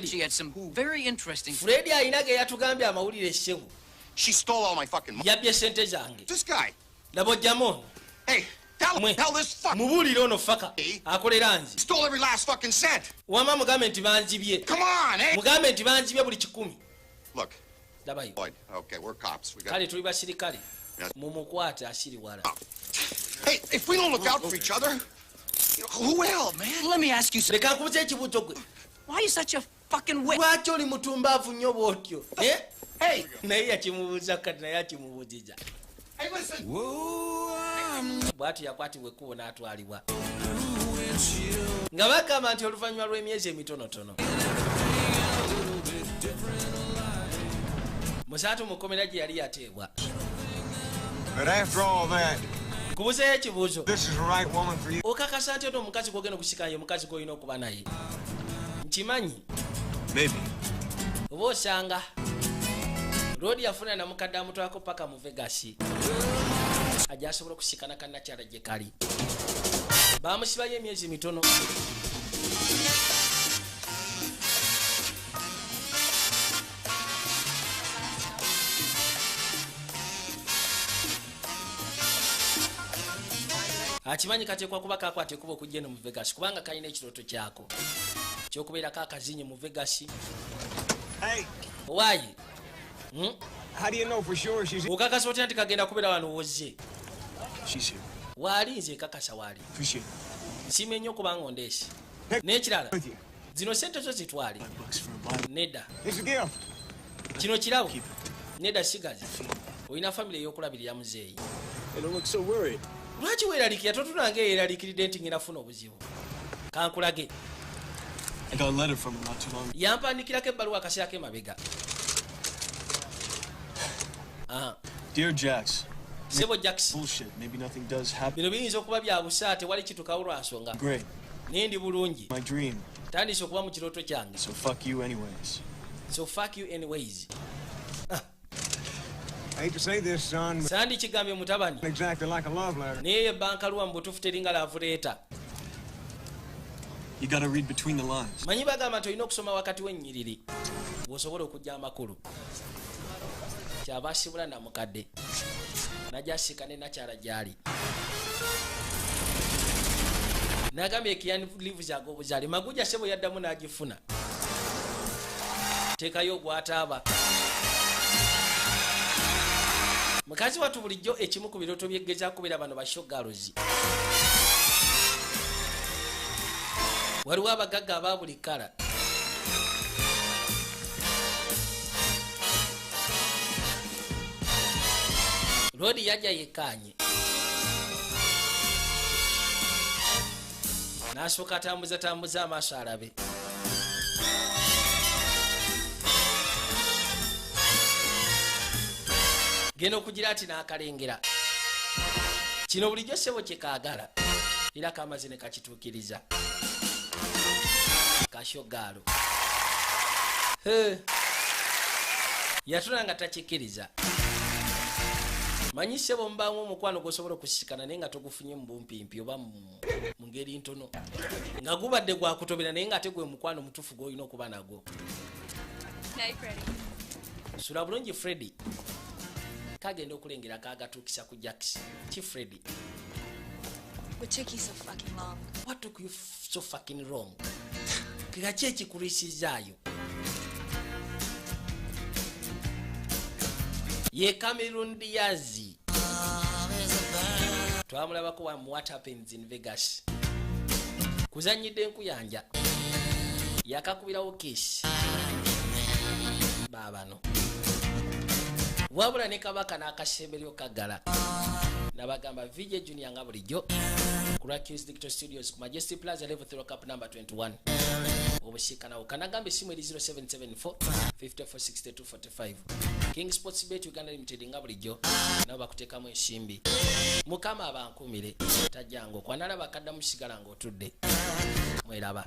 She had some very interesting... Freddie alina ge yatugambye amawulire essebu. She stole all my fucking money. Yabbye sente zange. This guy. Laba ojjamu ono. Hey, tell this fuck. Mubuulire ono faka. Akolera nzi. Stole every last fucking cent. Wama mugambe nti banzibye. Come on, eh? Mugambe nti banzibye buli 10. Look. Labayo. Lloyd, okay, we're cops. We got... Kale tuli basirikale. Mumukwate asiri wala. Hey, if we don't look out for each other, you know, who will, man? Let me ask you something. Leka nkubuze ekibuuzo gwe. Why are you such a fucking wit? Lwaki oli mutumbaavu nnyo bw'otyo? Hey! Naye yakimubuuza kati naye akimubuuziza. Bw'atyo yakwatibwa ekkubo n'atwalibwa. Nga bagamba nti oluvannyuma lw'emyezi emitonotono. Musaatu mu kkomera gye yali yateebwa. But after all that, kubuzeeyo ekibuuzo. This is the right woman for you. Okakasa nti ono omukazi gw'ogenda okusikanaye omukazi gw'olina okuba naye. Nkimanyi. Maybe. Oba osanga Lodi yafuna na mukadde amutwako paka mu Vegas. Ajja asobola okusikana kannakyala gye kali. Bamusibayo emyezi mitono. Akimanyi kateekwa kuba kakwata ekuba okujja eno mu Vegas kubanga kalina ekirooto kyako ky'okubeerako akazinyi mu Vegas. Hey. Why? How do you know for sure she's... Okakasa otya nti kagenda kubeera wano wozze? She's here. Waali nze kakasa waali. Appreciate it. Nsiimye nnyo kubanga ondeesi. N'ekirala zino sente zo zitwale. Nedda. Kino kirabo. Nedda sigazi. Olina famire ey'okulabirira muzeeyi. Lwaki weeralikira totunange yeeralikiridde nti ngenda funa obuzibu? Kankulage. I got a letter from him not too long ago. Yampandikirako ebbaluwa akaseera k'emabega. Dear Jax. Sebo Jax. Bullshit. Maybe nothing does happen. Bino biyinza okuba bya busa tewali kitukawo lwa nsonga. Great. Naye ndi bulungi. My dream. Tandise okuba mu kirooto kyange. So fuck you anyways. So fuck you anyways. I hate to say this, son, but Sandi kigambye mutabani. Exactly like a love letter. Naye ebbanka luwa mu butuufu teringa love letter. You gotta read between the lines. Manyi bagamba nti olina okusoma wakati w'ennyiriri bw'osobola okujja amakulu. Kyaba asibula na mukadde. najasika ne nakyala gyali nagambye ekiyani livu zago obuzali maguja sebo yaddamu n'agifuna teekayo ogwataaba mukazi watu bulijjo ekimu ku birooto byeggeza kubira bano bashogalozi waliwo abagagga aba buli kala Rodi yajja yekanye nasooka atambuza amaaso alabe genda okugira ati n'akalengera kino bulijjo ssebo kyekaagala era kamaze ne kakituukiriza kashogaalo yatula nga takikkiriza manyi ssebo mubaamu omukwano gwosobola okusikana naye nga togufunye mu bumpimpi oba mu ngeri ntono nga gubadde gwakutobera naye nga ate gwe mukwano mutuufu gw'olina okuba nagwo. Sula bulungi Freddy kagenda okulengera kagatuukisa ku Jacks. Ki Freddy? What took you so fucking long? What took you so fucking wrong? Kigaki ekikulisizaayo? Ye Cameron Diaz twamulabako wa What Happens in Vegas kuzanyidde enkuyanja yakakubirawo kesi baabano wabula ne kabaka n'akasemberyo kaggala nabagamba VJ Junior nga bulijjo ku Rakis Digital Studios ku Majesty Plaza Level 3 Cup number 21 obusiikanawo kanagambe esimu eri 0774 546245 King Sports Bet Uganda Limited nga bulijjo nabo bakuteekamu ensimbi mukama abankumire tajjango kwanalaba kadda musigala ng'otudde mweraba